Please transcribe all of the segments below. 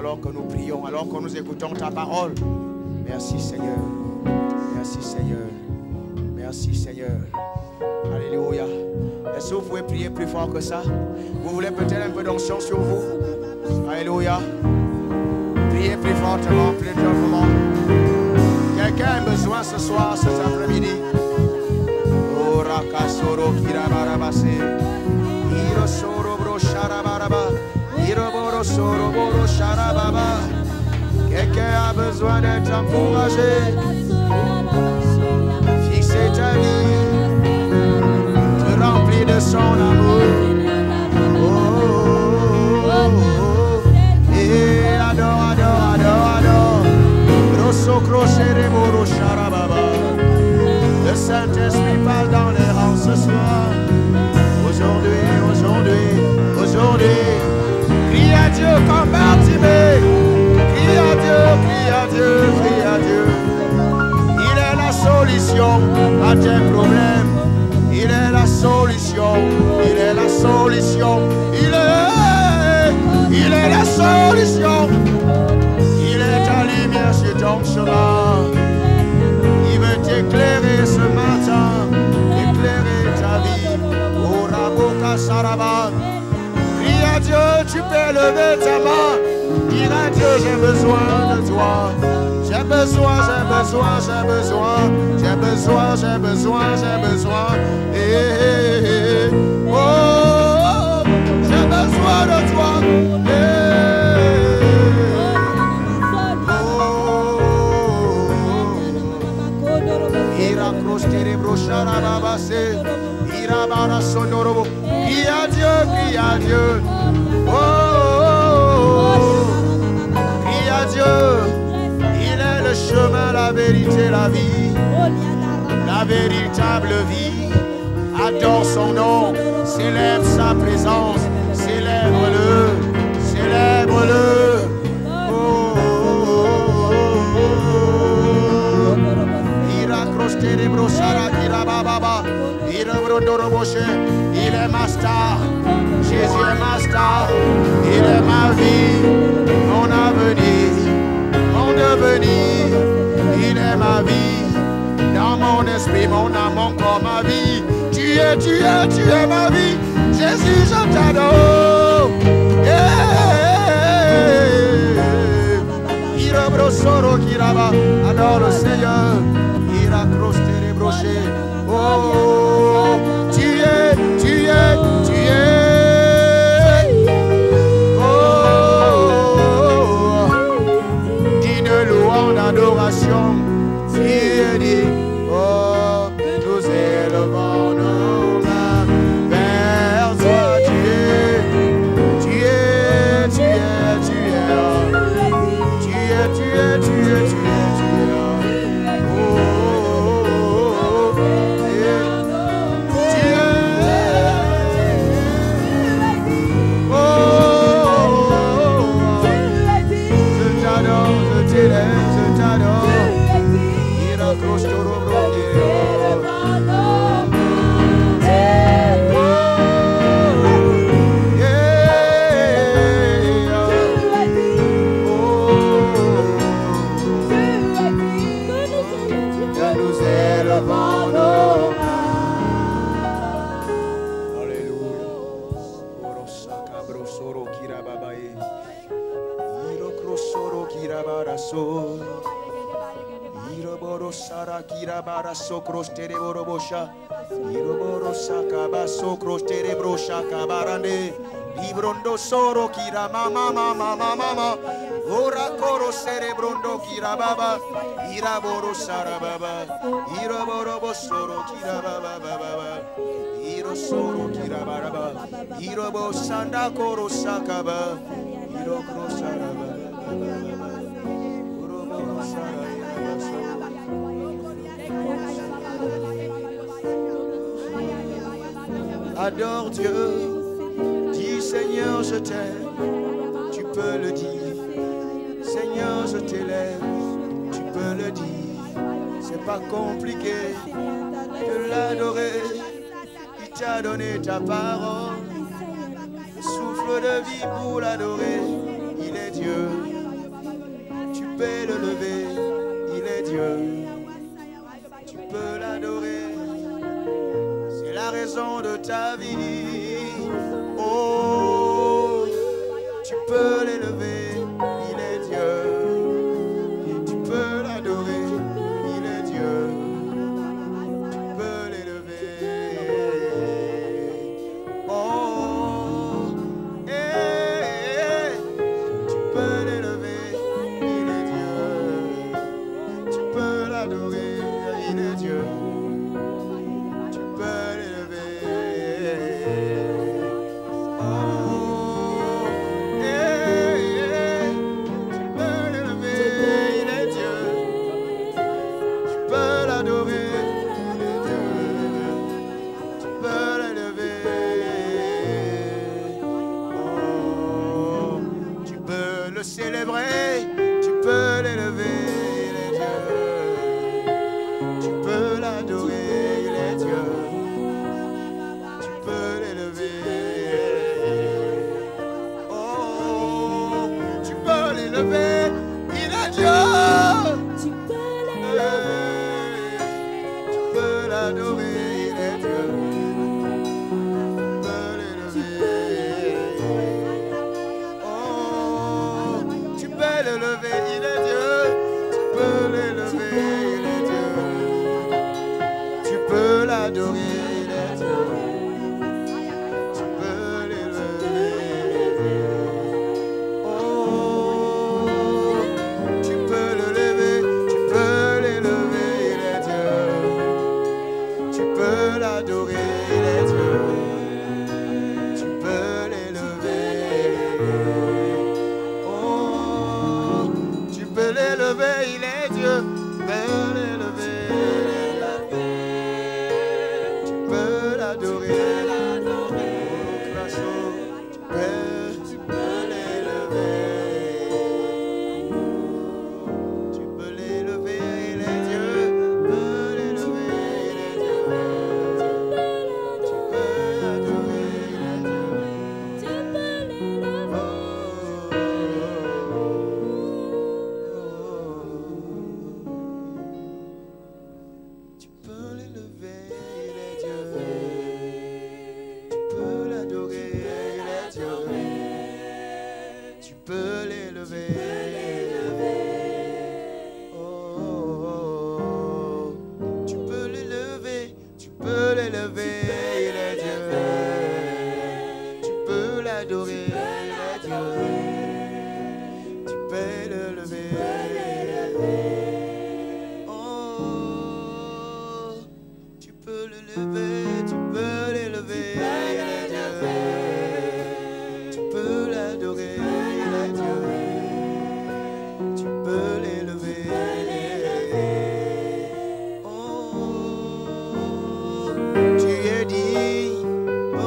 alors que nous prions, alors que nous écoutons ta parole. Merci Seigneur. Merci Seigneur. Merci Seigneur. Alléluia. Est-ce que vous pouvez prier plus fort que ça? Vous voulez peut-être un peu d'onction sur vous? Alléluia. Priez plus fortement, plus fortement. Quelqu'un a besoin ce soir, cet après-midi. Oh, Rakasoro Kirabarabase. Iro Soro Bro Sharabaraba. Iro Boro Soro Boro Sharababa. Quelqu'un a besoin d'être encouragé. Fixez ta vie. Te remplis de son amour. Oh, oh, oh, oh. Et adore, adore, adore, adore. Grosso crochet moro charababa. Le Saint-Esprit parle dans les rangs ce soir. Aujourd'hui, aujourd'hui, aujourd'hui. Crie à Dieu comme Bartimée. Crie à Dieu, crie à Dieu, crie à Dieu. Il est la solution à tes problèmes. Il est la solution, il est la solution, il est la solution. Il est ta lumière sur ton chemin. Il veut t'éclairer ce matin, éclairer ta vie. Oh Raboka Saraba. Crie à Dieu, tu peux lever ta main. Dis à Dieu, j'ai besoin de toi. J'ai besoin, j'ai besoin, j'ai besoin. J'ai besoin, j'ai besoin, j'ai besoin. Oh, j'ai besoin de toi. Crie à Dieu, crie à Dieu. Oh, crie à Dieu. Il est le chemin, la vérité, la vie. La véritable vie. Adore son nom. Célèbre sa présence. Célèbre-le. Célèbre-le. Oh, il raccroche les brochara qui rababa. Il est ma star. Jésus est ma star. Il est ma vie. Mon avenir. Mon devenir. Il est ma vie. Dans mon esprit, mon âme, mon corps, ma vie. Tu es ma vie. Jésus, je t'adore. Irabrosoro kiraba. Adore le Seigneur. Iracroche les brochets. Oh, tu es. Oh, digne louange d'adoration. Tu es dit. Oh, nous élevons nos mains vers toi. Tu es. Sokros tereborobosha, iroborosa kaba sokros terebrosha kabarande, librondo soro kira mama, ora koro cerebrondo kira baba, iraboro sarababa, iroborobo soro kira baba, iro soro kira baraba, irobo sanda koro sakaba, irokro sarababa, uroboro sarababa. Adore Dieu, dis Seigneur je t'aime, tu peux le dire. Seigneur je t'élève, tu peux le dire. C'est pas compliqué de l'adorer, il t'a donné ta parole. Le souffle de vie pour l'adorer, il est Dieu. peux le lever, il est Dieu. Tu peux l'adorer, c'est la raison de ta vie. Oh, tu peux l'élever, il est Dieu. Tu peux l'adorer, il est Dieu. Tu peux l'élever. Oh, tu peux l'élever, il est Dieu. Tu peux l'adorer, il est Dieu. Tu peux l'élever. Oh, tu peux l'élever, il est Dieu. Tu peux l'adorer, il est Dieu. Tu peux l'élever. Oh, tu peux le célébrer, tu peux l'élever, il est Dieu. Tu peux l'adorer, il est Dieu. Tu peux l'élever. Oh, tu peux l'élever, il est Dieu. Tu peux Tu peux l'adorer, il est Dieu. Tu peux l'élever. Oh, tu peux l'élever, il est Dieu. Tu peux l'élever, il est Dieu. Tu peux l'adorer, il est Dieu. Tu peux l'élever. Oh, tu peux le lever, tu peux l'élever, il est Dieu. Tu peux l'adorer, il est Dieu. Tu peux l'élever. Oh, tu peux l'élever, il est Dieu. Tu peux l'élever. Tu peux l'adorer. Tu peux l'élever. Tu peux l'élever, il est Dieu. Tu peux l'élever, il est Dieu. Tu peux l'adorer, il est Dieu. Tu peux l'élever, il est Dieu. Tu peux l'adorer, il est Dieu. Tu peux l'élever. Oh, tu peux l'élever, tu peux l'élever, il est Dieu. Tu peux l'adorer, il est Dieu. Tu peux l'élever. Oh, tu peux le lever, tu peux l'élever, il est Dieu. Tu peux l'adorer, il est Dieu. Tu peux l'élever. Oh, tu es dit. Oh,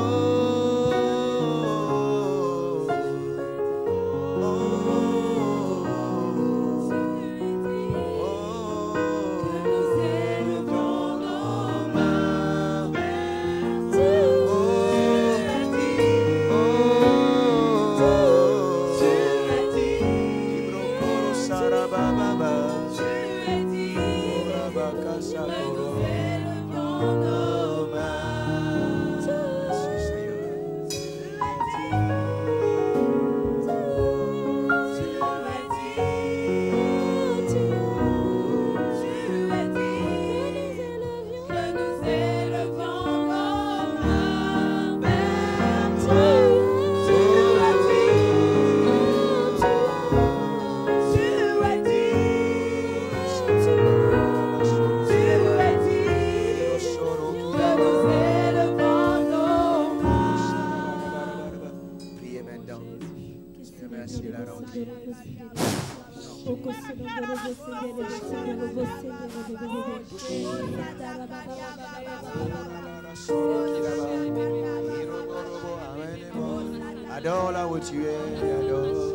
Adore là où tu es, adore.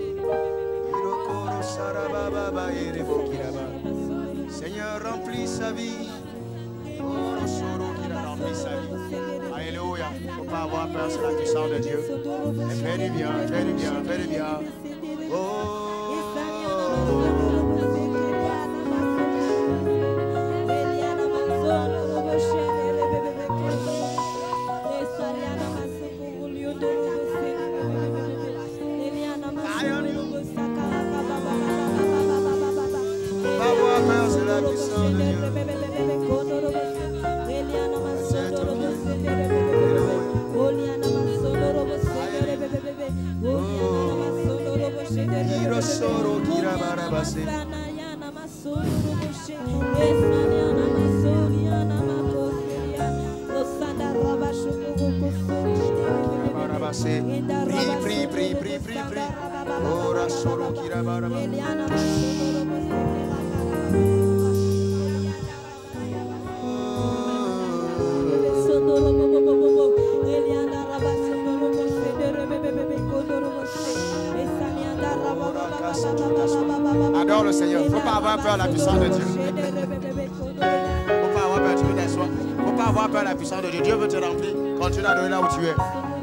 Seigneur, remplis sa vie. Remplis sa vie. Alléluia. Il ne faut pas avoir peur, c'est la puissance de Dieu. Et fais du bien, fais du bien, fais du bien. Oh. Adore le Seigneur. Il ne faut pas avoir peur de la puissance de Dieu. Il ne faut pas avoir peur, tu veux t'asseoir. Il ne faut pas avoir peur de la puissance de Dieu. Dieu veut te remplir. Continue à donner là où tu es.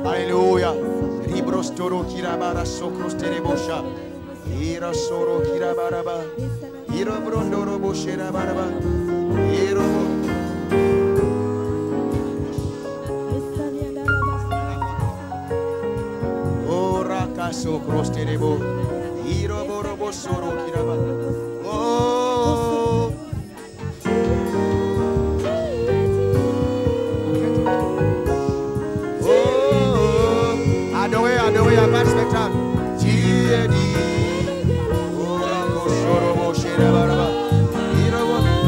Alléluia. Ribrostoro kirabara sokroste bosha. Ira soro kirabaraba. Ira brondoro boshera baraba. Ira ora kaso kroste bo. Ira borobo soro kiraba. Oh. Adorez, adorez, il n'y a pas de spectacle. Tu es dit.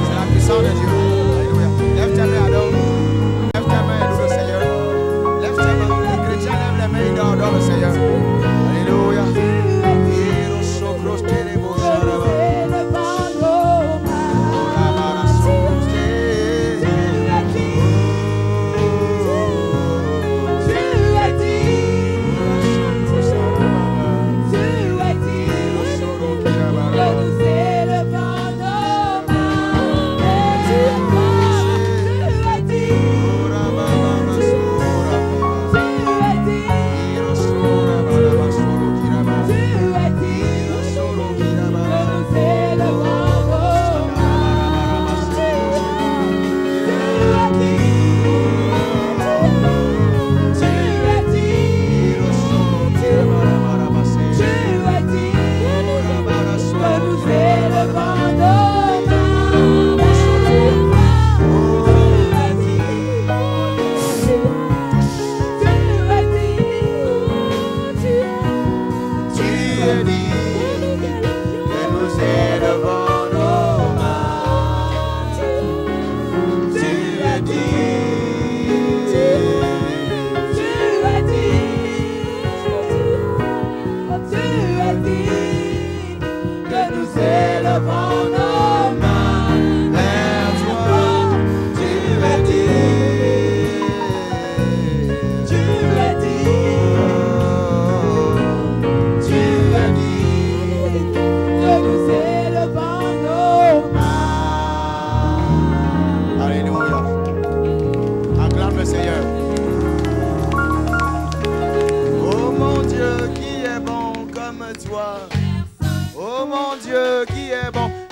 C'est la puissance de Dieu. Alléluia. Lève tes mains, adore. Lève tes mains, adore le Seigneur. Lève tes mains. Les chrétiens lèvent les mains, ils adorent le Seigneur. Alléluia.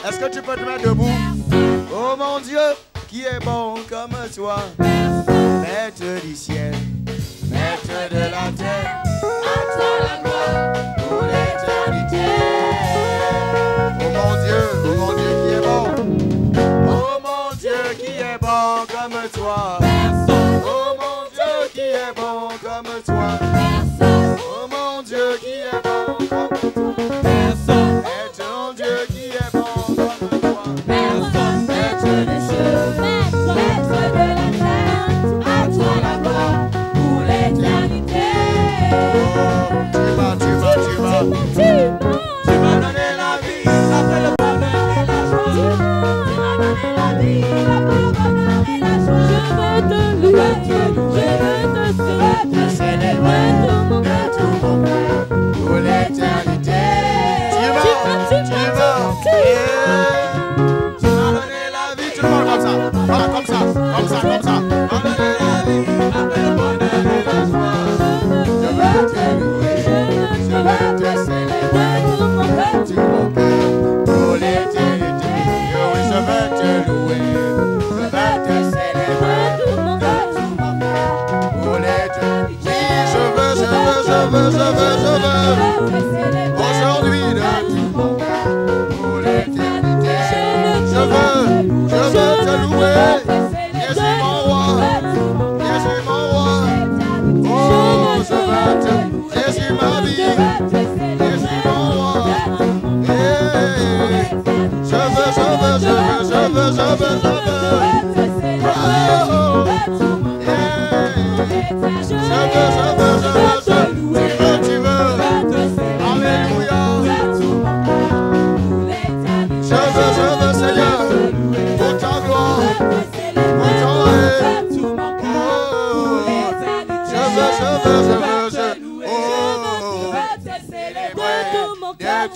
Est-ce que tu peux te mettre debout? Oh mon Dieu, qui est bon comme toi, Maître du ciel, Maître de la terre, à toi la gloire pour l'éternité. Oh mon Dieu qui est bon. Oh mon Dieu qui est bon comme toi. Oh mon Dieu qui est bon comme toi. Oh mon Dieu qui est bon comme toi. Et ton Dieu qui est bon. Tu m'as donné la vie après le bonheur et la joie. Tu m'as donné la vie après le bonheur et la joie. Je veux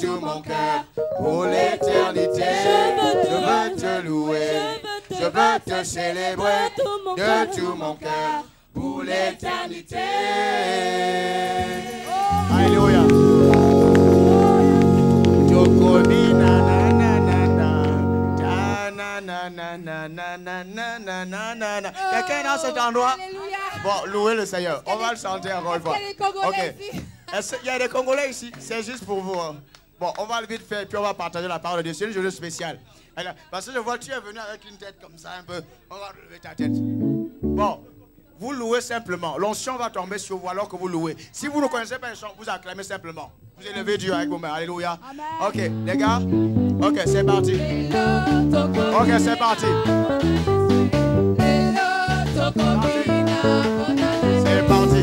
tout mon cœur pour l'éternité. Je veux te louer, je veux te célébrer de tout mon cœur pour l'éternité. Alléluia. Quelqu'un dans cet endroit? Bon, louez le Seigneur. On va le chanter encore une fois. Ok. Il y a des Congolais ici, c'est juste pour vous. Hein. Bon, on va le vite faire, puis on va partager la parole de Dieu. C'est une journée spéciale. Alors, parce que je vois que tu es venu avec une tête comme ça, un peu. On va lever ta tête. Bon, vous louez simplement. L'onction va tomber sur vous alors que vous louez. Si vous ne connaissez pas un chant, vous acclamez simplement. Vous élevez Dieu avec vos mains. Alléluia. Amen. Ok, les gars. Ok, c'est parti. Ok, c'est parti. C'est parti.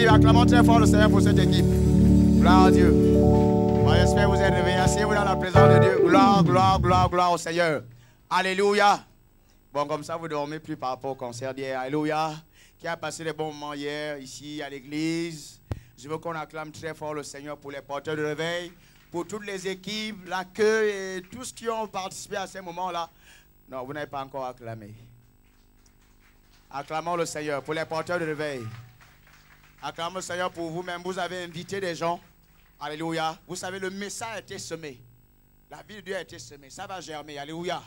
Acclamons très fort le Seigneur pour cette équipe. Gloire à Dieu. Bon, j'espère que vous êtes réveillés. Asseyez-vous dans la présence de Dieu. Gloire, gloire, gloire, gloire au Seigneur. Alléluia. Bon, comme ça, vous ne dormez plus par rapport au concert d'hier. Alléluia. Qui a passé des bons moments hier, ici, à l'église. Je veux qu'on acclame très fort le Seigneur pour les porteurs de réveil, pour toutes les équipes, l'accueil et tous qui ont participé à ces moments-là. Non, vous n'avez pas encore acclamé. Acclamons le Seigneur pour les porteurs de réveil. Acclamons le Seigneur pour vous-même. Vous avez invité des gens. Alléluia. Vous savez, le message a été semé. La vie de Dieu a été semée. Ça va germer. Alléluia.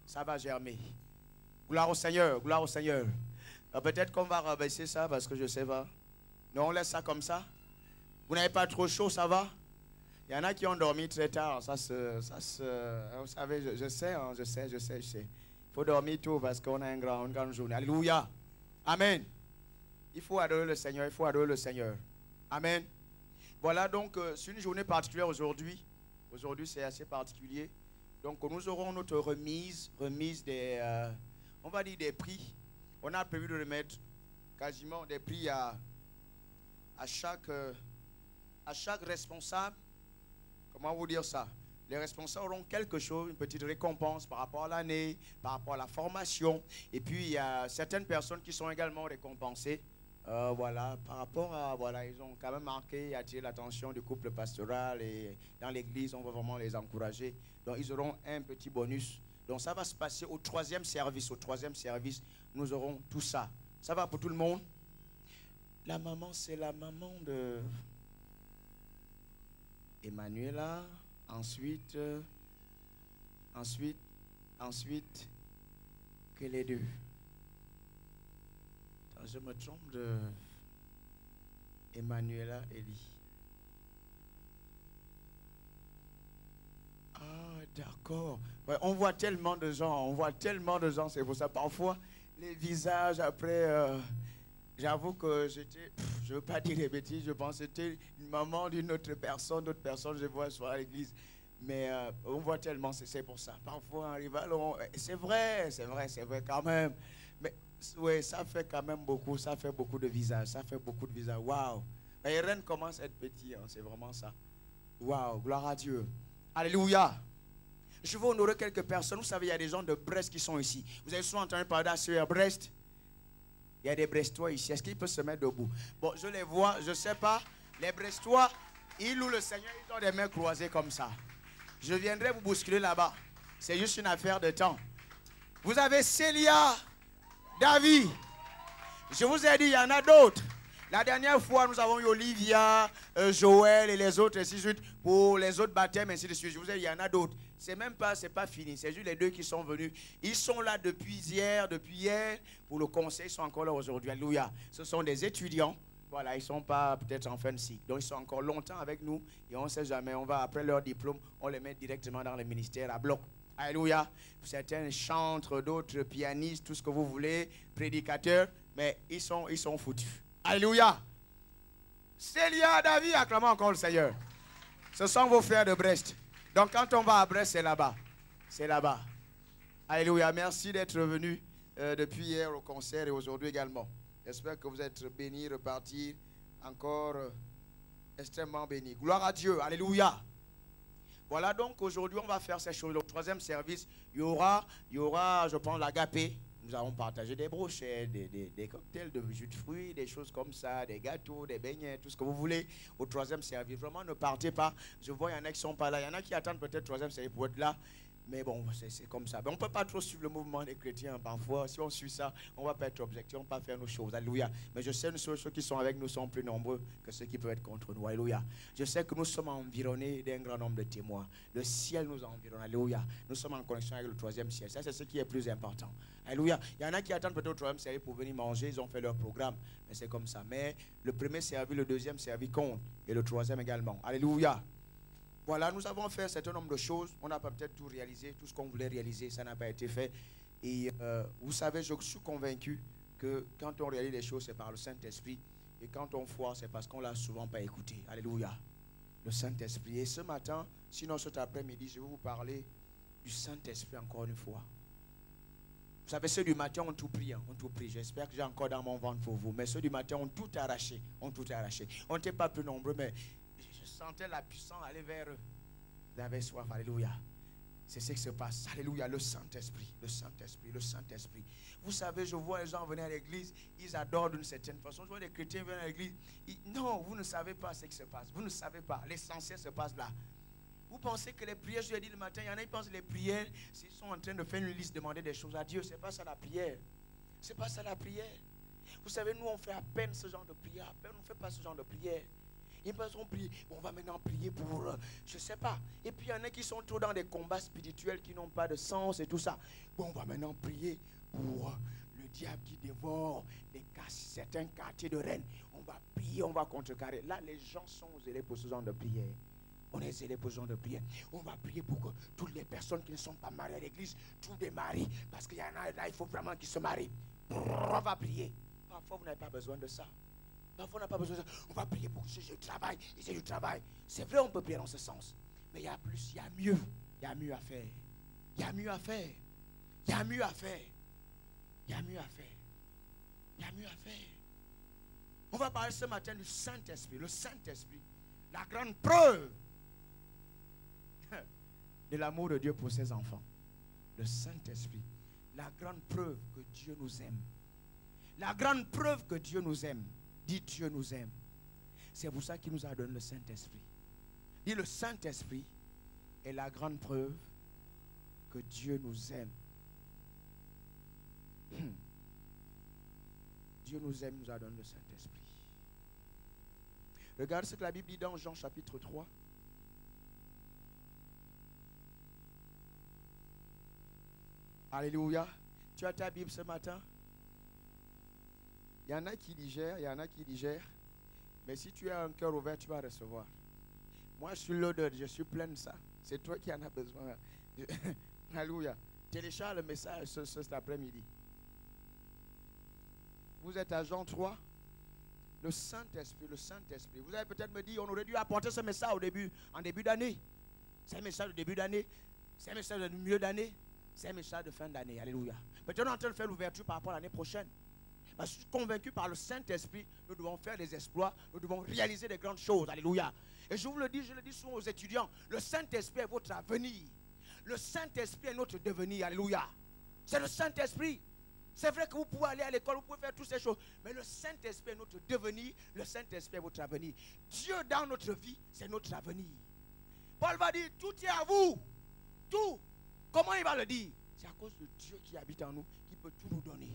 Ça va germer. Gloire au Seigneur. Gloire au Seigneur. Peut-être qu'on va rabaisser ça parce que je ne sais pas. Non, on laisse ça comme ça. Vous n'avez pas trop chaud, ça va? Il y en a qui ont dormi très tard. Vous savez, je sais. Il faut dormir tôt parce qu'on a une grande journée. Alléluia. Amen. Il faut adorer le Seigneur, il faut adorer le Seigneur. Amen. Voilà donc, c'est une journée particulière aujourd'hui. Aujourd'hui, c'est assez particulier. Donc, nous aurons notre remise des, on va dire des prix. On a prévu de remettre quasiment des prix à chaque responsable. Comment vous dire ça? Les responsables auront quelque chose, une petite récompense par rapport à l'année, par rapport à la formation. Et puis, il y a certaines personnes qui sont également récompensées. Voilà, par rapport à, voilà, ils ont quand même marqué et attiré l'attention du couple pastoral et dans l'église, on va vraiment les encourager. Donc, ils auront un petit bonus Donc ça va se passer au troisième service. Au troisième service, nous aurons tout ça. Ça va pour tout le monde? La maman, c'est la maman de Emmanuela. Ensuite, que les deux. Attends, je me trompe de Emmanuela Eli. Ah, d'accord. Ouais, on voit tellement de gens, c'est pour ça. Parfois, les visages après, j'avoue que j'étais, je ne veux pas dire des bêtises, je pense que c'était une maman d'une autre personne, je vois soir à l'église. Mais on voit tellement, c'est pour ça. Parfois, un rival, c'est vrai quand même. Mais oui, ça fait quand même beaucoup, ça fait beaucoup de visages, Waouh. Et Rennes commence à être petit, hein, c'est vraiment ça. Waouh, gloire à Dieu. Alléluia. Je veux honorer quelques personnes. Vous savez, il y a des gens de Brest qui sont ici. Vous avez souvent entendu parler d'Assuer Brest. Il y a des Brestois ici. Est-ce qu'ils peuvent se mettre debout? Bon, je les vois, je ne sais pas. Les Brestois, ils louent le Seigneur, ils ont des mains croisées comme ça. Je viendrai vous bousculer là-bas. C'est juste une affaire de temps. Vous avez Célia, David. Je vous ai dit, il y en a d'autres. La dernière fois, nous avons eu Olivia, Joël et les autres, ainsi de suite, pour les autres baptêmes, ainsi de suite. Je vous ai dit, il y en a d'autres. C'est pas fini. C'est juste les deux qui sont venus. Ils sont là depuis hier, pour le conseil. Ils sont encore là aujourd'hui. Alléluia. Ce sont des étudiants. Voilà, ils ne sont pas peut-être en fin de cycle. Donc, ils sont encore longtemps avec nous. Et on ne sait jamais, on va, après leur diplôme, on les met directement dans le ministère à bloc. Alléluia. Certains chantent, d'autres pianistes, tout ce que vous voulez, prédicateurs. Mais ils sont foutus. Alléluia. Célia, David, acclamons encore le Seigneur. Ce sont vos frères de Brest. Donc quand on va à Brest, c'est là-bas. C'est là-bas. Alléluia. Merci d'être venus depuis hier au concert et aujourd'hui également. J'espère que vous êtes bénis, repartis encore extrêmement bénis. Gloire à Dieu. Alléluia. Voilà, donc aujourd'hui on va faire ces choses. Le troisième service, il y aura je pense, l'agapé. Nous allons partager des brochettes, des cocktails de jus de fruits, des choses comme ça, des gâteaux, des beignets, tout ce que vous voulez au troisième service. Vraiment, ne partez pas. Je vois, il y en a qui ne sont pas là. Il y en a qui attendent peut-être le troisième service pour être là. Mais bon, c'est comme ça. Mais on ne peut pas trop suivre le mouvement des chrétiens. Parfois, si on suit ça, on ne va pas être objectif, on ne va pas faire nos choses. Alléluia. Mais je sais que ceux qui sont avec nous sont plus nombreux que ceux qui peuvent être contre nous. Alléluia. Je sais que nous sommes environnés d'un grand nombre de témoins. Le ciel nous environne. Alléluia. Nous sommes en connexion avec le troisième ciel. Ça, c'est ce qui est plus important. Alléluia. Il y en a qui attendent peut-être le troisième service pour venir manger. Ils ont fait leur programme. Mais c'est comme ça. Mais le premier service, le deuxième service compte. Et le troisième également. Alléluia. Voilà, nous avons fait un certain nombre de choses. On n'a pas peut-être tout réalisé, tout ce qu'on voulait réaliser, ça n'a pas été fait. Et vous savez, je suis convaincu que quand on réalise les choses, c'est par le Saint-Esprit. Et quand on foire, c'est parce qu'on ne l'a souvent pas écouté. Alléluia. Le Saint-Esprit. Et ce matin, sinon cet après-midi, je vais vous parler du Saint-Esprit encore une fois. Vous savez, ceux du matin ont tout pris. Ont tout pris. J'espère que j'ai encore dans mon ventre pour vous. Mais ceux du matin ont tout arraché. On n'était pas plus nombreux, mais je sentais la puissance aller vers eux. Ils avaient soif. Alléluia. C'est ce qui se passe. Alléluia. Le Saint-Esprit. Le Saint-Esprit. Le Saint-Esprit. Vous savez, je vois les gens venir à l'église. Ils adorent d'une certaine façon. Je vois des chrétiens venir à l'église. Non, vous ne savez pas ce qui se passe. Vous ne savez pas. L'essentiel se passe là. Vous pensez que les prières, je l'ai dit le matin, il y en a qui pensent que les prières, s'ils sont en train de faire une liste, demander des choses à Dieu. Ce n'est pas ça la prière. Ce n'est pas ça la prière. Vous savez, nous, on fait à peine ce genre de prière. À peine, on ne fait pas ce genre de prière. Ils pensent qu'on prie. On va maintenant prier pour, je ne sais pas. Et puis, il y en a qui sont trop dans des combats spirituels qui n'ont pas de sens et tout ça. Bon, on va maintenant prier pour le diable qui dévore certains quartiers de Rennes. On va prier, on va contrecarrer. Là, les gens sont zélés pour ce genre de prière. On est zélés pour ce genre de prière. On va prier pour que toutes les personnes qui ne sont pas mariées à l'église trouvent des maris. Parce qu'il y en a là, il faut vraiment qu'ils se marient. On va prier. Parfois, vous n'avez pas besoin de ça. Parfois, on n'a pas besoin de ça. On va prier pour que je travaille. Et c'est du travail. C'est vrai, on peut prier dans ce sens. Mais il y a plus, il y a mieux. Il y a mieux à faire. Il y a mieux à faire. Il y a mieux à faire. Il y a mieux à faire. Il y a mieux à faire. On va parler ce matin du Saint-Esprit. Le Saint-Esprit. La grande preuve de l'amour de Dieu pour ses enfants. Le Saint-Esprit. La grande preuve que Dieu nous aime. La grande preuve que Dieu nous aime. Dit Dieu nous aime. C'est pour ça qu'il nous a donné le Saint-Esprit. Dit le Saint-Esprit est la grande preuve que Dieu nous aime. Dieu nous aime, nous a donné le Saint-Esprit. Regarde ce que la Bible dit dans Jean chapitre 3. Alléluia. Tu as ta Bible ce matin? Il y en a qui digèrent, il y en a qui digèrent. Mais si tu as un cœur ouvert, tu vas recevoir. Moi, je suis l'odeur, je suis plein de ça. C'est toi qui en as besoin. Alléluia. Télécharge le message cet après-midi. Vous êtes à Jean 3. Le Saint-Esprit, le Saint-Esprit. Vous allez peut-être me dire, on aurait dû apporter ce message en début d'année. C'est un message de début d'année. C'est un message de milieu d'année. C'est un message de fin d'année. Alléluia. Maintenant, on est en train de faire l'ouverture par rapport à l'année prochaine. Parce que je suis convaincu par le Saint-Esprit, nous devons faire des exploits, nous devons réaliser des grandes choses. Alléluia. Et je vous le dis, je le dis souvent aux étudiants, le Saint-Esprit est votre avenir. Le Saint-Esprit est notre devenir. Alléluia. C'est le Saint-Esprit. C'est vrai que vous pouvez aller à l'école, vous pouvez faire toutes ces choses. Mais le Saint-Esprit est notre devenir. Le Saint-Esprit est votre avenir. Dieu dans notre vie, c'est notre avenir. Paul va dire, tout est à vous. Tout. Comment il va le dire? C'est à cause de Dieu qui habite en nous, qui peut tout nous donner.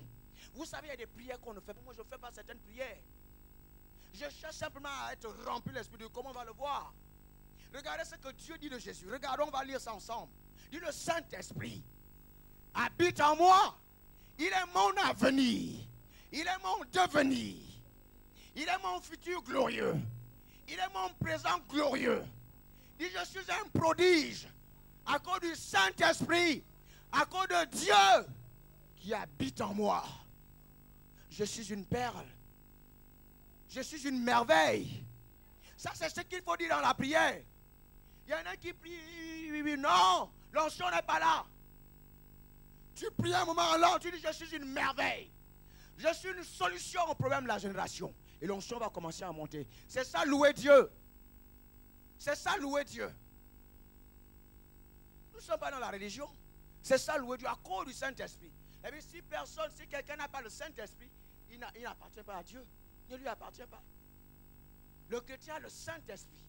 Vous savez, il y a des prières qu'on ne fait pas. Moi, je ne fais pas certaines prières. Je cherche simplement à être rempli de l'Esprit de Dieu. Comment on va le voir? Regardez ce que Dieu dit de Jésus. Regardons, on va lire ça ensemble. Il dit, le Saint-Esprit habite en moi. Il est mon avenir. Il est mon devenir. Il est mon futur glorieux. Il est mon présent glorieux. Il dit, je suis un prodige à cause du Saint-Esprit, à cause de Dieu qui habite en moi. Je suis une perle. Je suis une merveille. Ça, c'est ce qu'il faut dire dans la prière. Il y en a qui prient, non, l'onction n'est pas là. Tu pries un moment là, tu dis, je suis une merveille. Je suis une solution au problème de la génération. Et l'onction va commencer à monter. C'est ça, louer Dieu. C'est ça, louer Dieu. Nous ne sommes pas dans la religion. C'est ça, louer Dieu à cause du Saint-Esprit. Et bien, si quelqu'un n'a pas le Saint-Esprit, il n'appartient pas à Dieu. Il ne lui appartient pas. Le chrétien a le Saint-Esprit.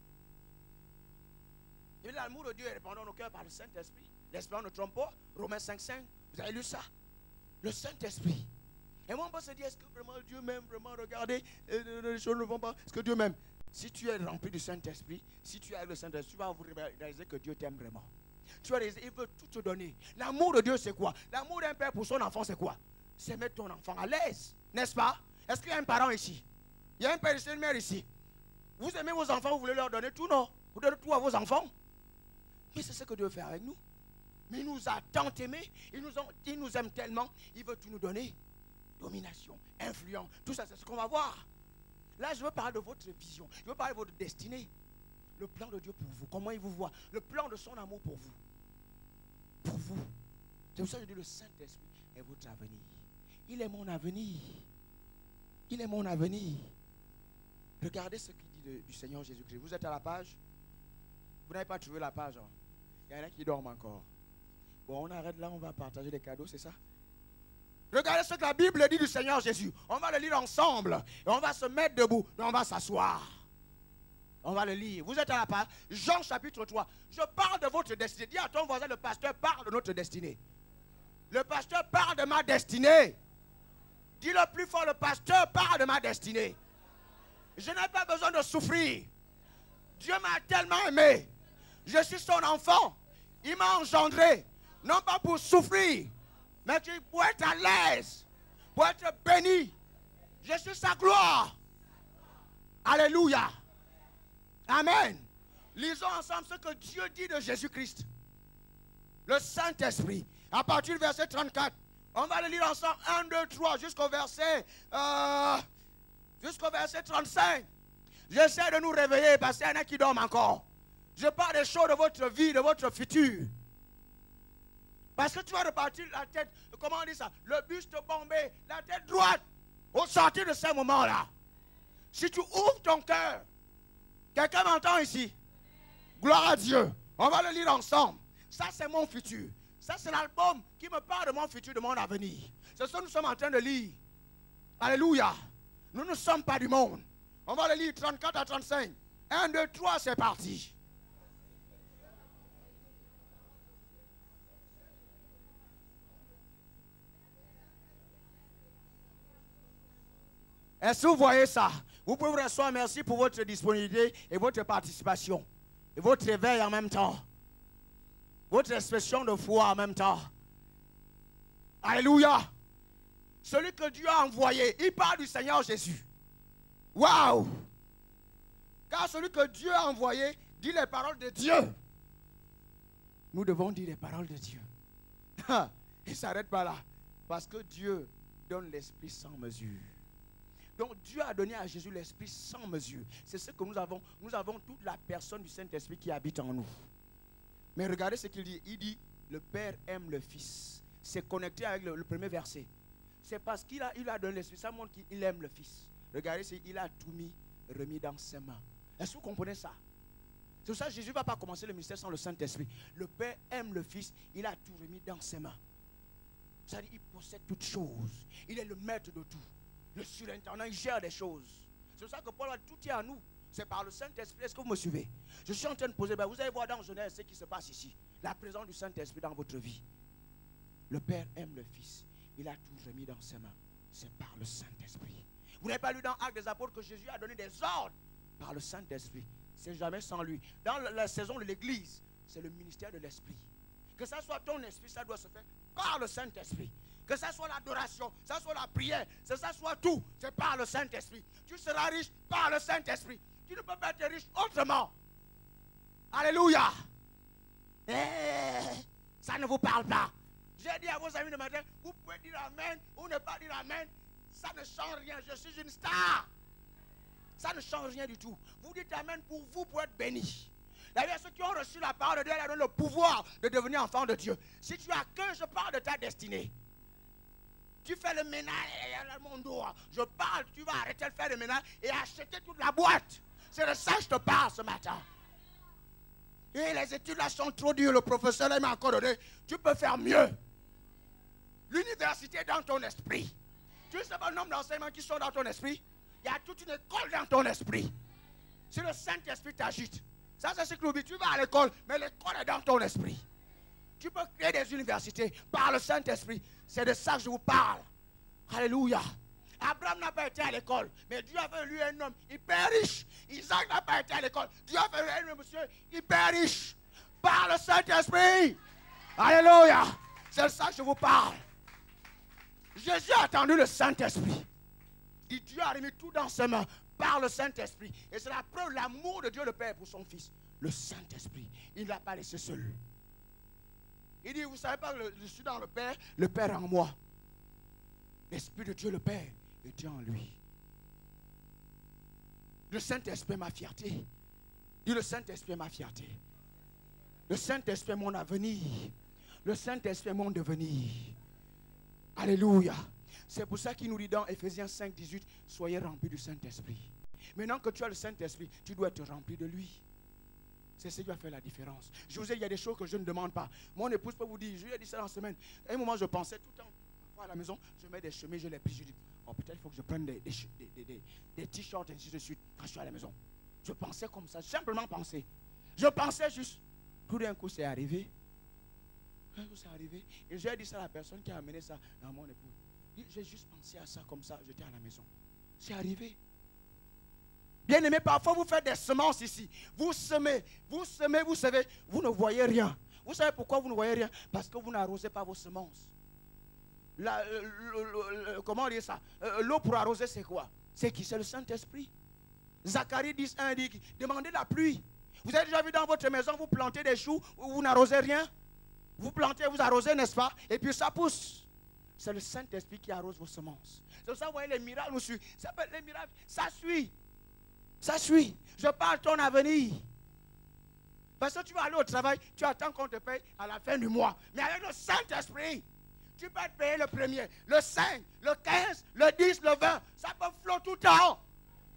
Et l'amour de Dieu est répandu dans nos cœurs par le Saint-Esprit. L'Esprit ne trompe pas. Romains 5,5. Vous avez lu ça? Le Saint-Esprit. Et moi, on peut se dire, est-ce que vraiment Dieu m'aime? Vraiment, regardez, les choses ne vont pas. Est-ce que Dieu m'aime? Si tu es rempli du Saint-Esprit, si tu as le Saint-Esprit, tu vas réaliser que Dieu t'aime vraiment. Tu vas réaliser, il veut tout te donner. L'amour de Dieu, c'est quoi? L'amour d'un père pour son enfant, c'est quoi? C'est mettre ton enfant à l'aise. N'est-ce pas? Est-ce qu'il y a un parent ici? Il y a un père ici, une mère ici. Vous aimez vos enfants, vous voulez leur donner tout, non? Vous donnez tout à vos enfants. Mais c'est ce que Dieu veut faire avec nous. Mais il nous a tant aimés, il nous aime tellement, il veut tout nous donner. Domination, influence, tout ça, c'est ce qu'on va voir. Là, je veux parler de votre vision, je veux parler de votre destinée. Le plan de Dieu pour vous, comment il vous voit, le plan de son amour pour vous. Pour vous. C'est pour ça que je dis, le Saint-Esprit est votre avenir. Il est mon avenir. Il est mon avenir. Regardez ce qu'il dit du Seigneur Jésus-Christ. Vous êtes à la page? Vous n'avez pas trouvé la page, hein? Il y en a qui dorment encore. Bon, on arrête là, on va partager des cadeaux, c'est ça? Regardez ce que la Bible dit du Seigneur Jésus. On va le lire ensemble. Et on va se mettre debout. Et on va s'asseoir. On va le lire. Vous êtes à la page. Jean chapitre 3. Je parle de votre destinée. Dis à ton voisin, le pasteur parle de notre destinée. Le pasteur parle de ma destinée. Dis le plus fort, le pasteur parle de ma destinée. Je n'ai pas besoin de souffrir. Dieu m'a tellement aimé. Je suis son enfant. Il m'a engendré. Non pas pour souffrir, mais pour être à l'aise, pour être béni. Je suis sa gloire. Alléluia. Amen. Lisons ensemble ce que Dieu dit de Jésus-Christ. Le Saint-Esprit. À partir du verset 34. On va le lire ensemble. 1, 2, 3 jusqu'au verset 35. J'essaie de nous réveiller parce qu'il y en a qui dorment encore. Je parle des choses de votre vie, de votre futur. Parce que tu vas repartir la tête, comment on dit ça? Le buste bombé, la tête droite. Au sortir de ces moments-là. Si tu ouvres ton cœur, quelqu'un m'entend ici? Gloire à Dieu. On va le lire ensemble. Ça, c'est mon futur. Ça, c'est l'album qui me parle de mon futur, de mon avenir. C'est ce que nous sommes en train de lire. Alléluia. Nous ne sommes pas du monde. On va le lire 34 à 35. 1, 2, 3, c'est parti. Est-ce que vous voyez ça? Vous pouvez vous rasseoir. Merci pour votre disponibilité et votre participation. Et votre éveil en même temps. Votre expression de foi en même temps. Alléluia. Celui que Dieu a envoyé, il parle du Seigneur Jésus. Waouh! Car celui que Dieu a envoyé dit les paroles de Dieu. Nous devons dire les paroles de Dieu. Il ne s'arrête pas là. Parce que Dieu donne l'esprit sans mesure. Donc Dieu a donné à Jésus l'esprit sans mesure. C'est ce que nous avons. Nous avons toute la personne du Saint-Esprit qui habite en nous. Mais regardez ce qu'il dit. Il dit, le Père aime le Fils. C'est connecté avec le premier verset. C'est parce qu'il a donné l'esprit. Ça montre qu'il aime le Fils. Regardez, il a tout remis dans ses mains. Est-ce que vous comprenez ça? C'est pour ça que Jésus ne va pas commencer le ministère sans le Saint-Esprit. Le Père aime le Fils. Il a tout remis dans ses mains. Ça dit, il possède toutes choses. Il est le maître de tout. Le surintendant, il gère des choses. C'est pour ça que Paul a dit, tout est à nous. C'est par le Saint-Esprit. Est-ce que vous me suivez? Je suis en train de poser. Vous allez voir dans Genèse ce qui se passe ici. La présence du Saint-Esprit dans votre vie. Le Père aime le Fils. Il a tout remis dans ses mains. C'est par le Saint-Esprit. Vous n'avez pas lu dans Actes des Apôtres que Jésus a donné des ordres par le Saint-Esprit. C'est jamais sans lui. Dans la saison de l'Église, c'est le ministère de l'Esprit. Que ça soit ton esprit, ça doit se faire par le Saint-Esprit. Que ça soit l'adoration, ça soit la prière, que ça soit tout, c'est par le Saint-Esprit. Tu seras riche par le Saint-Esprit. Tu ne peux pas être riche autrement. Alléluia. Ça ne vous parle pas. J'ai dit à vos amis de matin, vous pouvez dire Amen ou ne pas dire Amen. Ça ne change rien. Je suis une star. Ça ne change rien du tout. Vous dites Amen pour être béni. D'ailleurs, ceux qui ont reçu la parole de Dieu, elle a donné le pouvoir de devenir enfant de Dieu. Si tu as que je parle de ta destinée. Tu fais le ménage, mon dos. Je parle, tu vas arrêter de faire le ménage et acheter toute la boîte. C'est de ça que je te parle ce matin. Et les études là sont trop dures. Le professeur m'a encore donné. Tu peux faire mieux. L'université est dans ton esprit. Tu sais pas le nombre d'enseignements qui sont dans ton esprit? Il y a toute une école dans ton esprit. Si le Saint-Esprit t'agite, ça c'est ce que l'oublie. Tu vas à l'école, mais l'école est dans ton esprit. Tu peux créer des universités par le Saint-Esprit. C'est de ça que je vous parle. Alléluia. Abraham n'a pas été à l'école, mais Dieu a fait lui un homme hyper riche. Isaac n'a pas été à l'école. Dieu a fait lui un monsieur hyper riche. Par le Saint-Esprit. Alléluia. C'est de ça que je vous parle. Jésus a attendu le Saint-Esprit. Et Dieu a remis tout dans ses mains par le Saint-Esprit. Et c'est la preuve de l'amour de Dieu le Père pour son Fils. Le Saint-Esprit. Il ne l'a pas laissé seul. Il dit, vous ne savez pas, je suis dans le Père en moi. L'Esprit de Dieu le Père était en lui. Le Saint-Esprit est ma fierté. Dis, le Saint-Esprit est ma fierté. Le Saint-Esprit est mon avenir. Le Saint-Esprit est mon devenir. Alléluia. C'est pour ça qu'il nous dit dans Ephésiens 5, 18, soyez remplis du Saint-Esprit. Maintenant que tu as le Saint-Esprit, tu dois être rempli de lui. C'est ce qui va faire la différence. Je vous ai dit, il y a des choses que je ne demande pas. Mon épouse peut vous dire, je lui ai dit ça dans la semaine. À un moment, je pensais tout le temps, parfois à la maison, je mets des chemises, je les plie. Je dis, oh, peut-être il faut que je prenne des t-shirts et ainsi de suite quand je suis à la maison. Je pensais comme ça, simplement penser. Je pensais juste. Tout d'un coup, c'est arrivé. C'est arrivé. Et j'ai dit ça à la personne qui a amené ça dans mon épouse. J'ai juste pensé à ça comme ça, j'étais à la maison. C'est arrivé. Bien aimé, parfois vous faites des semences ici. Vous semez, vous savez, vous ne voyez rien. Vous savez pourquoi vous ne voyez rien? Parce que vous n'arrosez pas vos semences. Comment dire ça? L'eau pour arroser, c'est quoi? C'est qui? C'est le Saint-Esprit. Zacharie 10:1 dit, demandez la pluie. Vous avez déjà vu dans votre maison, vous plantez des choux, vous n'arrosez rien? Vous plantez, vous arrosez, n'est-ce pas? Et puis ça pousse. C'est le Saint-Esprit qui arrose vos semences. C'est pour ça que vous voyez les miracles nous suivent. Les miracles, ça suit. Ça suit. Je parle de ton avenir. Parce que tu vas aller au travail, tu attends qu'on te paye à la fin du mois. Mais avec le Saint-Esprit, tu peux te payer le 1er, le 5, le 15, le 10, le 20. Ça peut flotter tout le temps.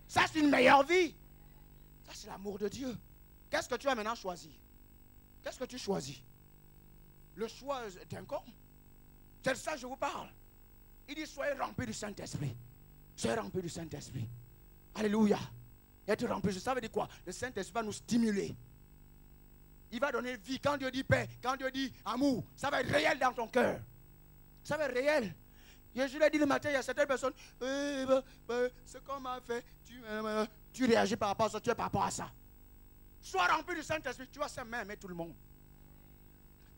Ça, c'est une meilleure vie. Ça, c'est l'amour de Dieu. Qu'est-ce que tu vas maintenant choisir? Qu'est-ce que tu choisis? Le choix t'incombe. C'est de ça que je vous parle. Il dit, soyez remplis du Saint-Esprit. Soyez remplis du Saint-Esprit. Alléluia. Être rempli, ça veut dire quoi? Le Saint-Esprit va nous stimuler. Il va donner vie. Quand Dieu dit paix, quand Dieu dit amour, ça va être réel dans ton cœur. Ça va être réel. Je l'ai dit le matin, il y a certaines personnes, ce qu'on m'a fait, tu réagis par rapport à ça, tu es par rapport à ça. Sois rempli du Saint-Esprit, tu vas simplement aimer tout le monde.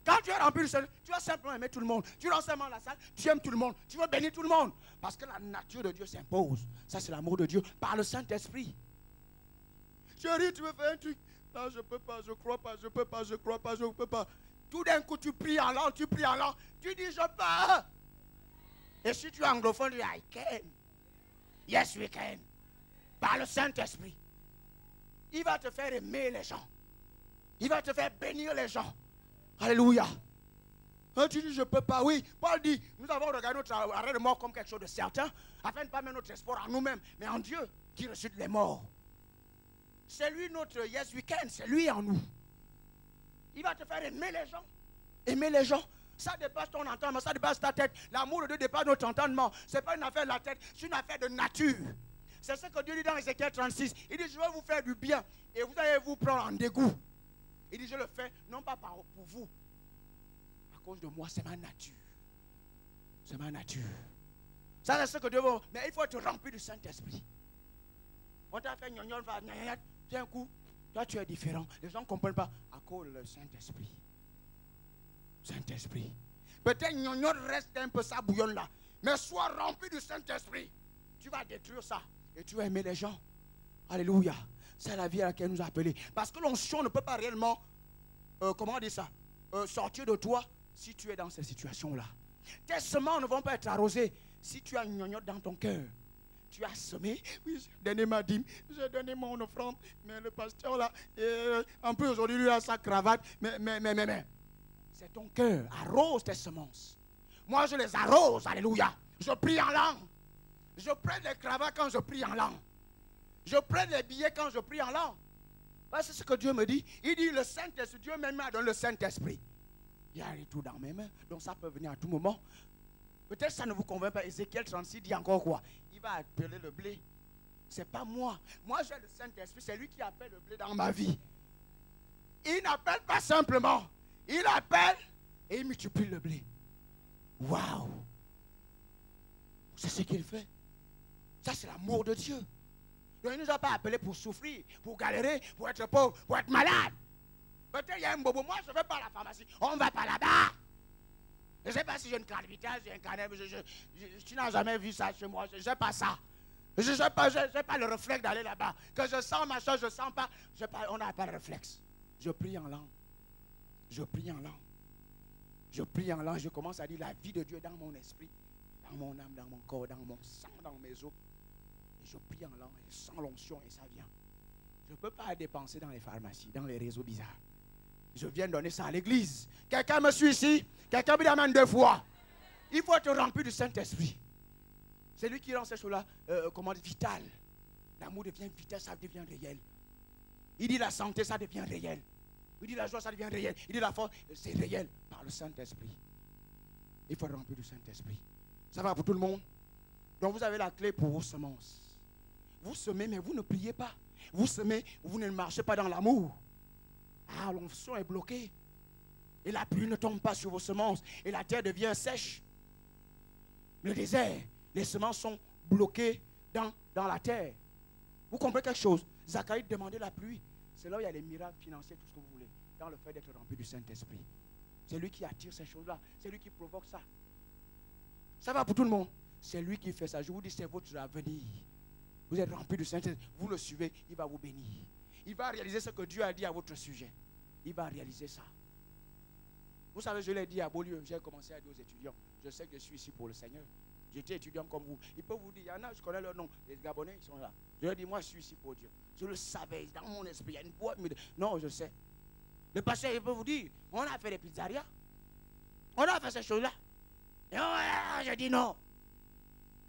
Quand tu es rempli du Saint-Esprit, tu vas simplement aimer tout le monde. Tu rentres simplement dans la salle, tu aimes tout le monde. Tu veux bénir tout le monde. Parce que la nature de Dieu s'impose. Ça, c'est l'amour de Dieu par le Saint-Esprit. Chérie, tu veux faire un truc. Non, je ne peux pas, je ne crois pas, je ne peux pas, je ne crois pas, je ne peux pas. Tout d'un coup, tu pries en langue, tu pries en langue. Tu dis, je peux. Et si tu es anglophone, tu dis, I can. Yes, we can. Par le Saint-Esprit. Il va te faire aimer les gens. Il va te faire bénir les gens. Alléluia. Tu dis, je ne peux pas. Oui, Paul dit, nous avons regardé notre arrêt de mort comme quelque chose de certain, afin de ne pas mettre notre espoir en nous-mêmes, mais en Dieu qui ressuscite les morts. C'est lui notre yes we can, c'est lui en nous. Il va te faire aimer les gens. Aimer les gens. Ça dépasse ton entendement, ça dépasse ta tête. L'amour de Dieu dépasse notre entendement. Ce n'est pas une affaire de la tête, c'est une affaire de nature. C'est ce que Dieu dit dans Ézéchiel 36. Il dit, je vais vous faire du bien et vous allez vous prendre en dégoût. Il dit, je le fais non pas pour vous. À cause de moi, c'est ma nature. C'est ma nature. Ça, c'est ce que Dieu veut. Mais il faut être rempli du Saint-Esprit. On t'a fait gnognon, d'un coup, toi tu es différent. Les gens ne comprennent pas. À cause du Saint-Esprit. Saint-Esprit. Peut-être gnognon reste un peu ça bouillonne là. Mais sois rempli du Saint-Esprit. Tu vas détruire ça. Et tu vas aimer les gens. Alléluia. C'est la vie à laquelle nous appelons. Parce que l'onction ne peut pas réellement, comment dire ça, sortir de toi si tu es dans ces situations-là. Tes semences ne vont pas être arrosées si tu as une gnognotte dans ton cœur. Tu as semé, oui, j'ai donné ma dîme, j'ai donné mon offrande, mais le pasteur là, en plus aujourd'hui, lui a sa cravate, mais. C'est ton cœur, arrose tes semences. Moi, je les arrose, alléluia. Je prie en langue. Je prends les cravates quand je prie en langue. Je prends les billets quand je prie en langue. C'est ce que Dieu me dit. Il dit, le Saint-Esprit, Dieu même m'a donné le Saint-Esprit. Il y a tout dans mes mains, donc ça peut venir à tout moment. Peut-être ça ne vous convainc pas. Ézéchiel 36 dit encore quoi? Il va appeler le blé. Ce n'est pas moi. Moi, j'ai le Saint-Esprit. C'est lui qui appelle le blé dans ma vie. Il n'appelle pas simplement. Il appelle et il multiplie le blé. Waouh! C'est ce qu'il fait. Ça, c'est l'amour de Dieu. Donc, il ne nous a pas appelés pour souffrir, pour galérer, pour être pauvre, pour être malade. Peut-être il y a un bobo. Moi, je ne vais pas à la pharmacie. On ne va pas là-bas. Je ne sais pas si j'ai une calvitage, j'ai un canal. Tu n'as jamais vu ça chez moi. Je ne sais pas ça. Je n'ai pas le réflexe d'aller là-bas. Que je sens ma chose, je ne sens pas. On n'a pas le réflexe. Je prie en langue. Je prie en langue. Je prie en langue. Je commence à dire la vie de Dieu dans mon esprit, dans mon âme, dans mon corps, dans mon sang, dans mes os. Et je prie en langue. Je sens l'onction et ça vient. Je ne peux pas dépenser dans les pharmacies, dans les réseaux bizarres. Je viens donner ça à l'église. Quelqu'un me suit ici. Quelqu'un me demande 2 fois. Il faut être rempli du Saint-Esprit. C'est lui qui rend ces choses-là, vital. L'amour devient vital, ça devient réel. Il dit la santé, ça devient réel. Il dit la joie, ça devient réel. Il dit la force, c'est réel par le Saint-Esprit. Il faut être rempli du Saint-Esprit. Ça va pour tout le monde? Donc vous avez la clé pour vos semences. Vous semez, mais vous ne priez pas. Vous semez, vous ne marchez pas dans l'amour. Ah, l'onction est bloquée. Et la pluie ne tombe pas sur vos semences. Et la terre devient sèche. Le désert, les semences sont bloquées dans la terre. Vous comprenez quelque chose? Zacharie demandait la pluie. C'est là où il y a les miracles financiers, tout ce que vous voulez. Dans le fait d'être rempli du Saint-Esprit. C'est lui qui attire ces choses-là. C'est lui qui provoque ça. Ça va pour tout le monde. C'est lui qui fait ça. Je vous dis, c'est votre avenir. Vous êtes rempli du Saint-Esprit. Vous le suivez, il va vous bénir. Il va réaliser ce que Dieu a dit à votre sujet. Il va réaliser ça. Vous savez, je l'ai dit à Beaulieu. J'ai commencé à dire aux étudiants. Je sais que je suis ici pour le Seigneur. J'étais étudiant comme vous. Il peut vous dire, il y en a, je connais leur nom. Les Gabonais, ils sont là. Je leur dis, moi, je suis ici pour Dieu. Je le savais. Dans mon esprit, il y a une boîte. Non, je sais. Le pasteur, il peut vous dire, on a fait des pizzerias. On a fait ces choses-là. Et je dis non.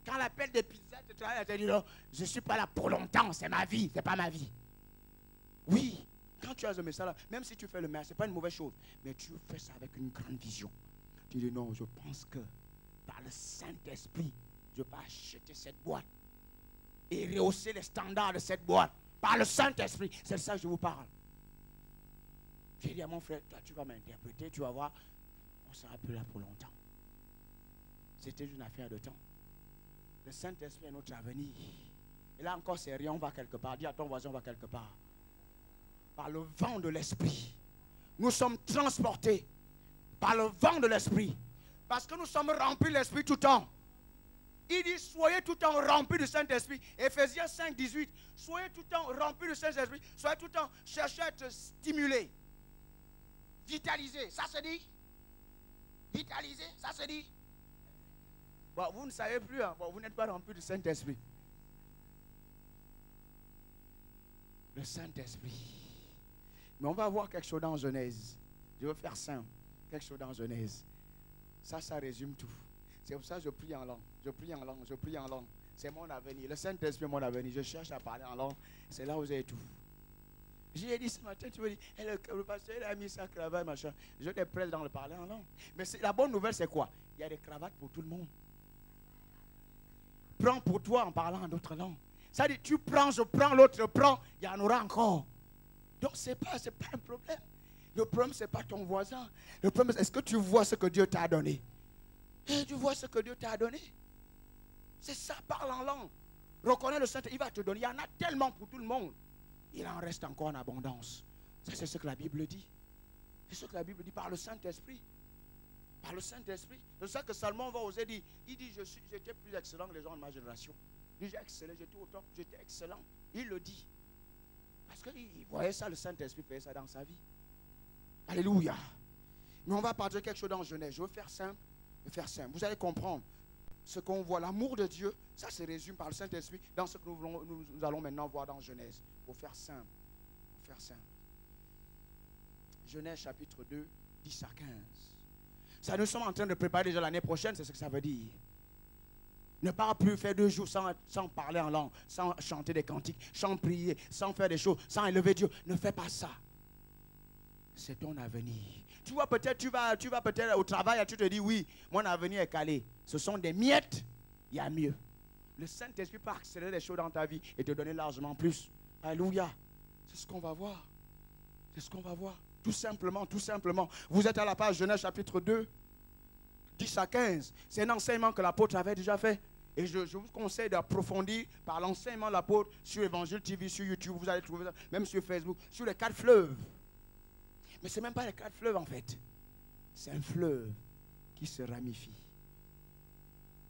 Quand l'appel des pizzas te travaille, je dis non. Je ne suis pas là pour longtemps. C'est ma vie. Ce n'est pas ma vie. Oui. Quand tu as ce message-là, même si tu fais le message, ce n'est pas une mauvaise chose. Mais tu fais ça avec une grande vision. Tu dis non, je pense que par le Saint-Esprit, je peux acheter cette boîte et rehausser les standards de cette boîte. Par le Saint-Esprit, c'est de ça que je vous parle. J'ai dit à mon frère, toi tu vas m'interpréter, tu vas voir, on sera plus là pour longtemps. C'était une affaire de temps. Le Saint-Esprit est notre avenir. Et là encore, c'est rien, on va quelque part. Dis à ton voisin, on va quelque part. Par le vent de l'Esprit. Nous sommes transportés par le vent de l'Esprit. Parce que nous sommes remplis de l'Esprit tout le temps. Il dit, soyez tout le temps remplis du Saint-Esprit. Éphésiens 5, 18. Soyez tout le temps remplis du Saint-Esprit. Soyez tout le temps, cherchez à être stimulés. Vitalisés, ça se dit. Vitalisé, ça se dit. Bon, vous ne savez plus, hein? Bon, vous n'êtes pas remplis du Saint-Esprit. Le Saint-Esprit. Mais on va voir quelque chose dans Genèse. Je veux faire simple. Quelque chose dans Genèse. Ça résume tout. C'est pour ça que je prie en langue. Je prie en langue. Je prie en langue. C'est mon avenir. Le Saint-Esprit est mon avenir. Je cherche à parler en langue. C'est là où vous avez tout. J'ai dit ce matin, tu me dis, le pasteur il a mis sa cravate, machin. Je te presse dans le parler en langue. Mais la bonne nouvelle, c'est quoi? Il y a des cravates pour tout le monde. Prends pour toi en parlant en d'autres langues. Ça dit, tu prends, je prends, l'autre prend, il y en aura encore. Donc, ce n'est pas un problème. Le problème, ce n'est pas ton voisin. Le problème, c'est est-ce que tu vois ce que Dieu t'a donné? Et tu vois ce que Dieu t'a donné? C'est ça, parle en langue. Reconnais le Saint-Esprit, il va te donner. Il y en a tellement pour tout le monde. Il en reste encore en abondance. Ça, c'est ce que la Bible dit. C'est ce que la Bible dit par le Saint-Esprit. Par le Saint-Esprit. C'est ça que Salomon va oser dire. Il dit, j'étais plus excellent que les gens de ma génération. Il dit, j'étais excellent. Il le dit. Parce qu'il voyait ça, le Saint-Esprit faisait ça dans sa vie. Alléluia. Mais on va partager quelque chose dans Genèse. Je veux faire simple. Vous allez comprendre ce qu'on voit. L'amour de Dieu, ça se résume par le Saint-Esprit dans ce que nous allons maintenant voir dans Genèse. Pour faire simple. Genèse chapitre 2, 10 à 15. Ça, nous sommes en train de préparer déjà l'année prochaine, c'est ce que ça veut dire. Ne pas plus faire 2 jours sans parler en langue, sans chanter des cantiques, sans prier, sans faire des choses, sans élever Dieu. Ne fais pas ça. C'est ton avenir. Tu vois, peut-être, tu vas peut-être au travail et tu te dis, oui, mon avenir est calé. Ce sont des miettes, il y a mieux. Le Saint-Esprit peut accélérer les choses dans ta vie et te donner largement plus. Alléluia. C'est ce qu'on va voir. Tout simplement. Vous êtes à la page Genèse chapitre 2, 10 à 15. C'est un enseignement que l'apôtre avait déjà fait. Et je vous conseille d'approfondir par l'enseignement de l'apôtre sur Évangile TV, sur YouTube. Vous allez trouver ça, même sur Facebook, sur les 4 fleuves. Mais ce n'est même pas les 4 fleuves en fait. C'est un fleuve qui se ramifie.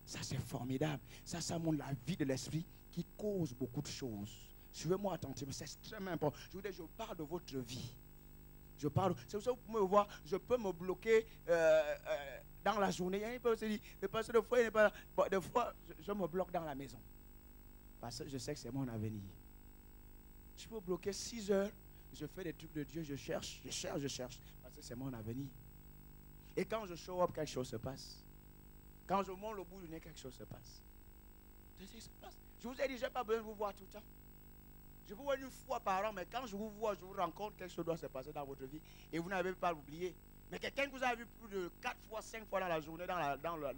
Ça c'est formidable. Ça montre la vie de l'esprit qui cause beaucoup de choses. Suivez-moi attentivement, c'est extrêmement important. Je vous dis, je parle de votre vie. C'est pour ça que vous pouvez me voir, je peux me bloquer dans la journée. Il peut se dire, parce que des fois, des fois, je me bloque dans la maison. Parce que je sais que c'est mon avenir. Je peux bloquer 6 heures, je fais des trucs de Dieu, je cherche. Parce que c'est mon avenir. Et quand je show up, quelque chose se passe. Quand je monte le bout du nez, quelque chose se passe. Je vous ai dit, je n'ai pas besoin de vous voir tout le temps. Je vous vois une fois par an, mais quand je vous vois, je vous rencontre, quelque chose doit se passer dans votre vie et vous n'avez pas l'oublié. Mais quelqu'un que vous avez vu plus de 4 fois, 5 fois dans la journée, dans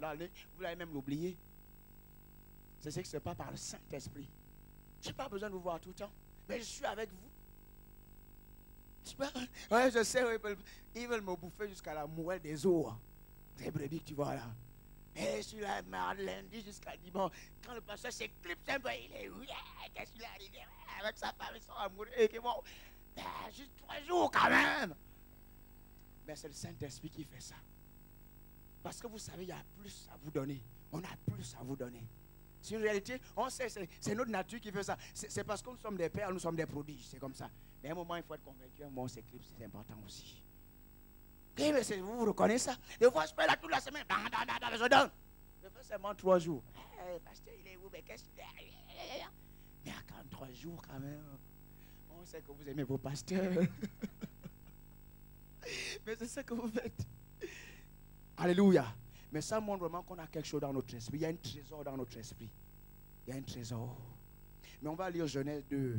l'année, vous l'avez même oublié. C'est ce qui se passe par le Saint-Esprit. Je n'ai pas besoin de vous voir tout le temps, mais je suis avec vous. Ouais, je sais, ils veulent me bouffer jusqu'à la moelle des os. C'est brebis que tu vois là. Et je suis là, lundi jusqu'à dimanche. Quand le pasteur s'éclipse un peu, il est, qu'est-ce qu'il est arrivé avec sa femme, ils sont amoureux. Bon, juste 3 jours quand même. Mais c'est le Saint-Esprit qui fait ça. Parce que vous savez, il y a plus à vous donner. On a plus à vous donner. C'est une réalité, on sait, c'est notre nature qui fait ça. C'est parce que nous sommes des pères, nous sommes des prodiges, c'est comme ça. Mais à un moment, il faut être convaincu, un moment s'éclipse, c'est important aussi. Et mais vous reconnaissez ça? Des fois, je fais là toute la semaine, je donne. Je fais seulement 3 jours. Pasteur, il est où? Mais qu'est-ce qu'il est? Mais à 43 jours quand même. On sait que vous aimez vos pasteurs. Mais c'est ce que vous faites. Alléluia. Mais ça montre vraiment qu'on a quelque chose dans notre esprit. Il y a un trésor dans notre esprit. Il y a un trésor. Mais on va lire Genèse 2.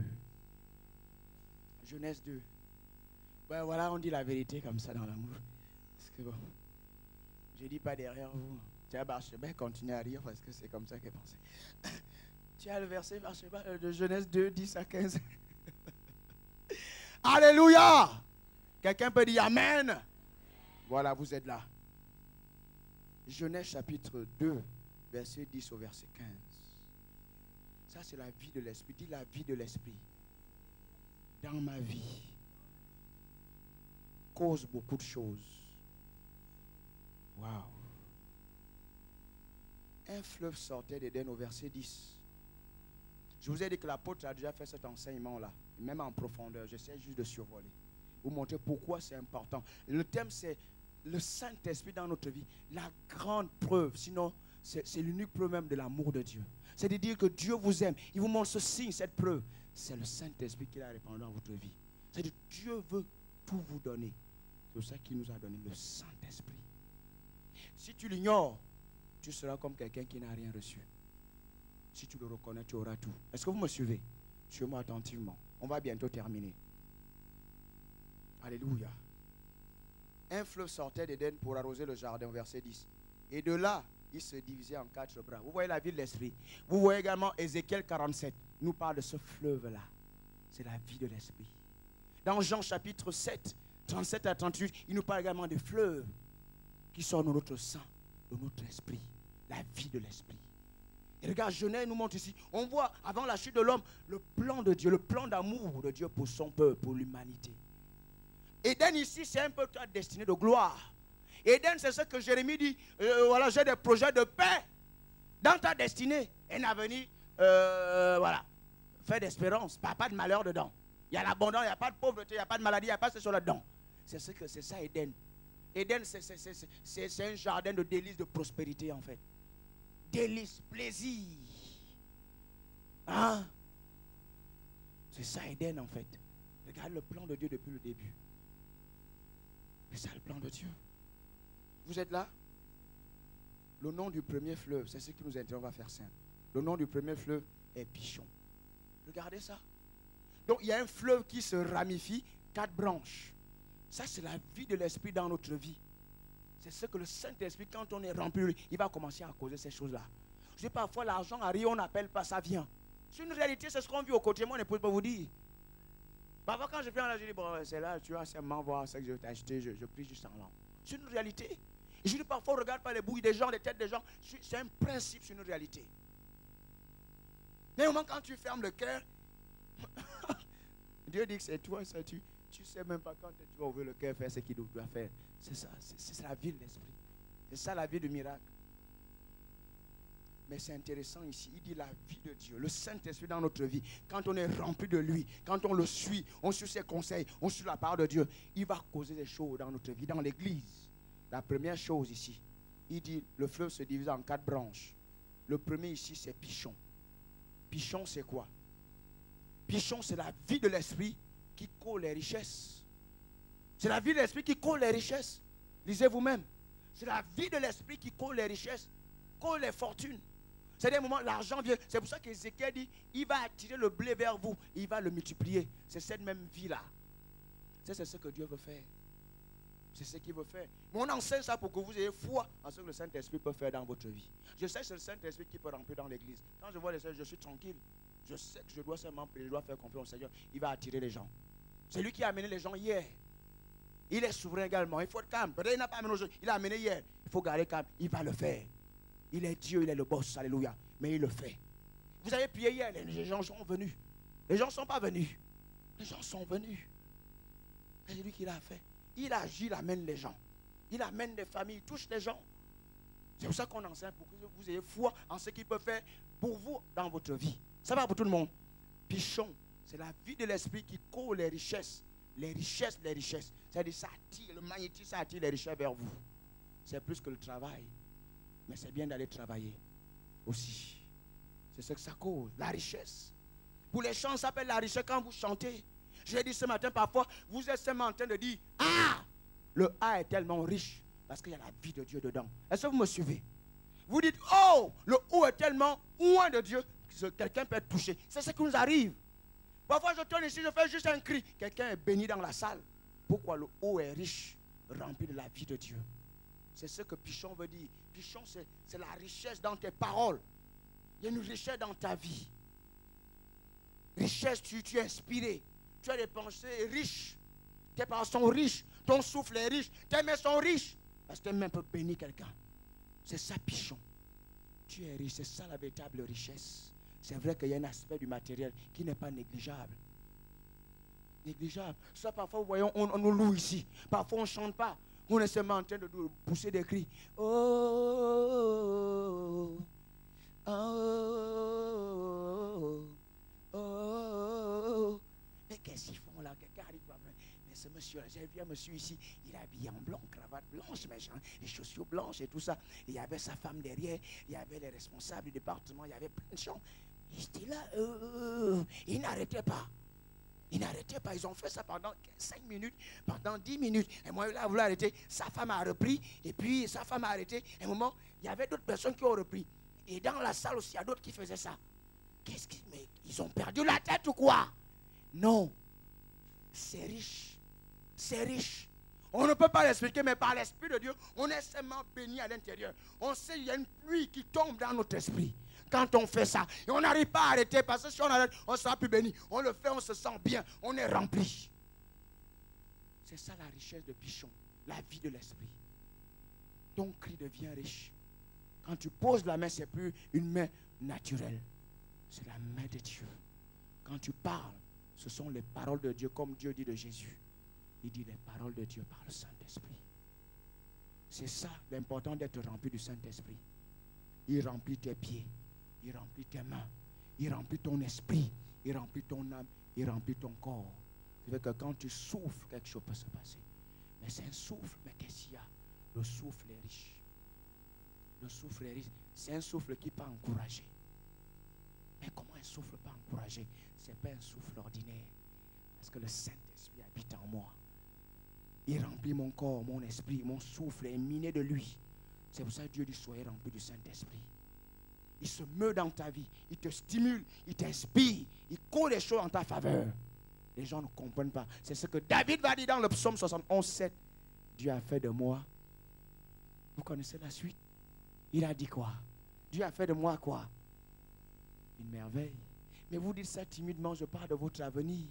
Genèse 2. Ben voilà, on dit la vérité comme ça dans l'amour. Parce que bon, je ne dis pas derrière vous. Tiens, Barcheba, continue à rire parce que c'est comme ça qu'elle pensait. Tu as le verset, Barcheba, de Genèse 2, 10 à 15. Alléluia! Quelqu'un peut dire Amen. Voilà, vous êtes là. Genèse chapitre 2, verset 10 au verset 15. Ça, c'est la vie de l'esprit. Dis la vie de l'esprit. Dans ma vie, cause beaucoup de choses. Waouh. Un fleuve sortait d'Éden au verset 10. Je vous ai dit que l'apôtre a déjà fait cet enseignement-là, même en profondeur. J'essaie juste de survoler. Vous montrer pourquoi c'est important. Le thème, c'est le Saint-Esprit dans notre vie. La grande preuve, sinon, c'est l'unique preuve même de l'amour de Dieu. C'est de dire que Dieu vous aime. Il vous montre ce signe, cette preuve. C'est le Saint-Esprit qu'il a répandu dans votre vie. C'est-à-dire que Dieu veut tout vous donner. C'est pour ça qu'il nous a donné le Saint-Esprit. Si tu l'ignores, tu seras comme quelqu'un qui n'a rien reçu. Si tu le reconnais, tu auras tout. Est-ce que vous me suivez? Suivez-moi attentivement. On va bientôt terminer. Alléluia. Un fleuve sortait d'Éden pour arroser le jardin, verset 10. Et de là, il se divisait en 4 bras. Vous voyez la vie de l'esprit. Vous voyez également Ézéchiel 47. Il nous parle de ce fleuve-là. C'est la vie de l'esprit. Dans Jean chapitre 7, 37 à 38, il nous parle également des fleuves qui sont dans notre sang, dans notre esprit. La vie de l'esprit. Et regarde, Genèse nous montre ici. On voit avant la chute de l'homme le plan de Dieu, le plan d'amour de Dieu pour son peuple, pour l'humanité. Éden ici, c'est un peu ta destinée de gloire. Éden, c'est ce que Jérémie dit. Voilà, j'ai des projets de paix dans ta destinée. Un avenir, voilà, fait d'espérance, pas de malheur dedans. Il y a l'abondance, il n'y a pas de pauvreté, il n'y a pas de maladie, il n'y a pas de ce là-dedans. C'est ça Éden. Éden, c'est un jardin de délices, de prospérité en fait. Délices, plaisir. Hein? C'est ça Éden en fait. Regarde le plan de Dieu depuis le début. C'est ça le plan de Dieu. Vous êtes là? Le nom du premier fleuve, c'est ce qui nous intéresse, on va faire simple. Le nom du premier fleuve est Pichon. Regardez ça. Donc il y a un fleuve qui se ramifie, 4 branches. Ça c'est la vie de l'esprit dans notre vie. C'est ce que le Saint-Esprit, quand on est rempli, il va commencer à causer ces choses-là. Je dis parfois l'argent arrive, on n'appelle pas, ça vient. C'est une réalité, c'est ce qu'on vit au quotidien, mon épouse peut vous dire. Parfois quand je viens là, je dis, bon, c'est là, tu vas seulement voir ce que je vais t'acheter, je prie juste en langue. C'est une réalité. Et je dis parfois, regarde pas les bouilles des gens, les têtes des gens. C'est un principe, c'est une réalité. Mais au moment quand tu fermes le cœur, Dieu dit que c'est toi, c'est tu. Tu ne sais même pas quand tu vas ouvrir le cœur, faire ce qu'il doit faire. C'est ça, c'est la vie de l'esprit. C'est ça la vie du miracle. Mais c'est intéressant ici, il dit la vie de Dieu, le Saint-Esprit dans notre vie. Quand on est rempli de lui, quand on le suit, on suit ses conseils, on suit la parole de Dieu, il va causer des choses dans notre vie, dans l'église. La première chose ici, il dit le fleuve se divise en 4 branches. Le premier ici, c'est Pichon. Pichon, c'est quoi? Pichon, c'est la vie de l'esprit qui colle les richesses. C'est la vie de l'esprit qui colle les richesses. Lisez vous-même. C'est la vie de l'esprit qui colle les richesses, colle les fortunes. C'est des moments, l'argent vient. C'est pour ça qu'Ézéchiel dit, il va attirer le blé vers vous, il va le multiplier. C'est cette même vie-là. C'est ce que Dieu veut faire. C'est ce qu'il veut faire. Mais on enseigne ça pour que vous ayez foi en ce que le Saint-Esprit peut faire dans votre vie. Je sais que c'est le Saint-Esprit qui peut remplir dans l'église. Quand je vois les choses, je suis tranquille. Je sais que je dois seulement prier, je dois faire confiance au Seigneur. Il va attirer les gens. C'est lui qui a amené les gens hier. Il est souverain également. Il faut être calme. Peut-être qu'il n'a pas amené aujourd'hui. Il a amené hier. Il faut garder calme. Il va le faire. Il est Dieu, il est le boss. Alléluia. Mais il le fait. Vous avez prié hier. Les gens sont venus. Les gens ne sont pas venus. Les gens sont venus. C'est lui qui l'a fait. Il agit, il amène les gens. Il amène des familles, il touche les gens. C'est pour ça qu'on enseigne pour que vous ayez foi en ce qu'il peut faire pour vous dans votre vie. Ça va pour tout le monde. Pichon, c'est la vie de l'esprit qui colle les richesses. Les richesses, les richesses. C'est-à-dire ça attire, le magnétisme, ça attire les richesses vers vous. C'est plus que le travail. Mais c'est bien d'aller travailler aussi. C'est ce que ça cause, la richesse. Pour les chants, ça s'appelle la richesse quand vous chantez. Je l'ai dit ce matin, parfois, vous êtes seulement en train de dire, ah, le A est tellement riche, parce qu'il y a la vie de Dieu dedans. Est-ce que vous me suivez? Vous dites, oh, le O est tellement loin de Dieu, que quelqu'un peut être touché. C'est ce qui nous arrive. Parfois, je tourne ici, je fais juste un cri. Quelqu'un est béni dans la salle. Pourquoi le O est riche, rempli de la vie de Dieu? C'est ce que Pichon veut dire. Pichon, c'est la richesse dans tes paroles. Il y a une richesse dans ta vie. Richesse, tu es inspiré. Tu as des pensées riches. Tes paroles sont riches. Ton souffle est riche. Tes mains sont riches. Parce que tes mains peuvent bénir quelqu'un. C'est ça, pichon. Tu es riche, c'est ça la véritable richesse. C'est vrai qu'il y a un aspect du matériel qui n'est pas négligeable. Négligeable. Ça, parfois, vous voyez, on nous loue ici. Parfois, on ne chante pas. On est seulement en train de pousser des cris. Oh, oh, oh, oh, oh. Mais qu'est-ce qu'ils font là? Quelqu'un arrive à me... Mais ce monsieur-là, j'ai vu un monsieur ici, il est habillé en blanc, cravate blanche, les chaussures blanches et tout ça. Et il y avait sa femme derrière, il y avait les responsables du département, il y avait plein de gens. Il était là, il n'arrêtait pas. Ils n'arrêtaient pas, ils ont fait ça pendant 5 minutes, pendant 10 minutes. Et moi, là, voulu arrêter. Sa femme a repris, et puis sa femme a arrêté. Et à un moment, il y avait d'autres personnes qui ont repris. Et dans la salle aussi, il y a d'autres qui faisaient ça. Mais ils ont perdu la tête ou quoi? Non. C'est riche. C'est riche. On ne peut pas l'expliquer, mais par l'Esprit de Dieu, on est seulement béni à l'intérieur. On sait qu'il y a une pluie qui tombe dans notre esprit. Quand on fait ça, et on n'arrive pas à arrêter, parce que si on arrête, on sera plus béni. On le fait, on se sent bien, on est rempli. C'est ça la richesse de Pichon, la vie de l'esprit. Ton cri devient riche. Quand tu poses la main, ce n'est plus une main naturelle. C'est la main de Dieu. Quand tu parles, ce sont les paroles de Dieu, comme Dieu dit de Jésus. Il dit les paroles de Dieu par le Saint-Esprit. C'est ça l'important d'être rempli du Saint-Esprit. Il remplit tes pieds. Il remplit tes mains, il remplit ton esprit, il remplit ton âme, il remplit ton corps. C'est-à-dire que quand tu souffles, quelque chose peut se passer. Mais c'est un souffle, mais qu'est-ce qu'il y a? Le souffle est riche. Le souffle est riche. C'est un souffle qui peut encourager. Mais comment un souffle peut encourager? Ce n'est pas un souffle ordinaire. Parce que le Saint-Esprit habite en moi. Il remplit mon corps, mon esprit, mon souffle est miné de lui. C'est pour ça que Dieu dit soyez remplis du Saint-Esprit. Il se meut dans ta vie, il te stimule, il t'inspire, il court des choses en ta faveur. Les gens ne comprennent pas. C'est ce que David va dire dans le psaume 71, 7. Dieu a fait de moi. Vous connaissez la suite? Il a dit quoi? Dieu a fait de moi quoi? Une merveille. Mais vous dites ça timidement, je parle de votre avenir.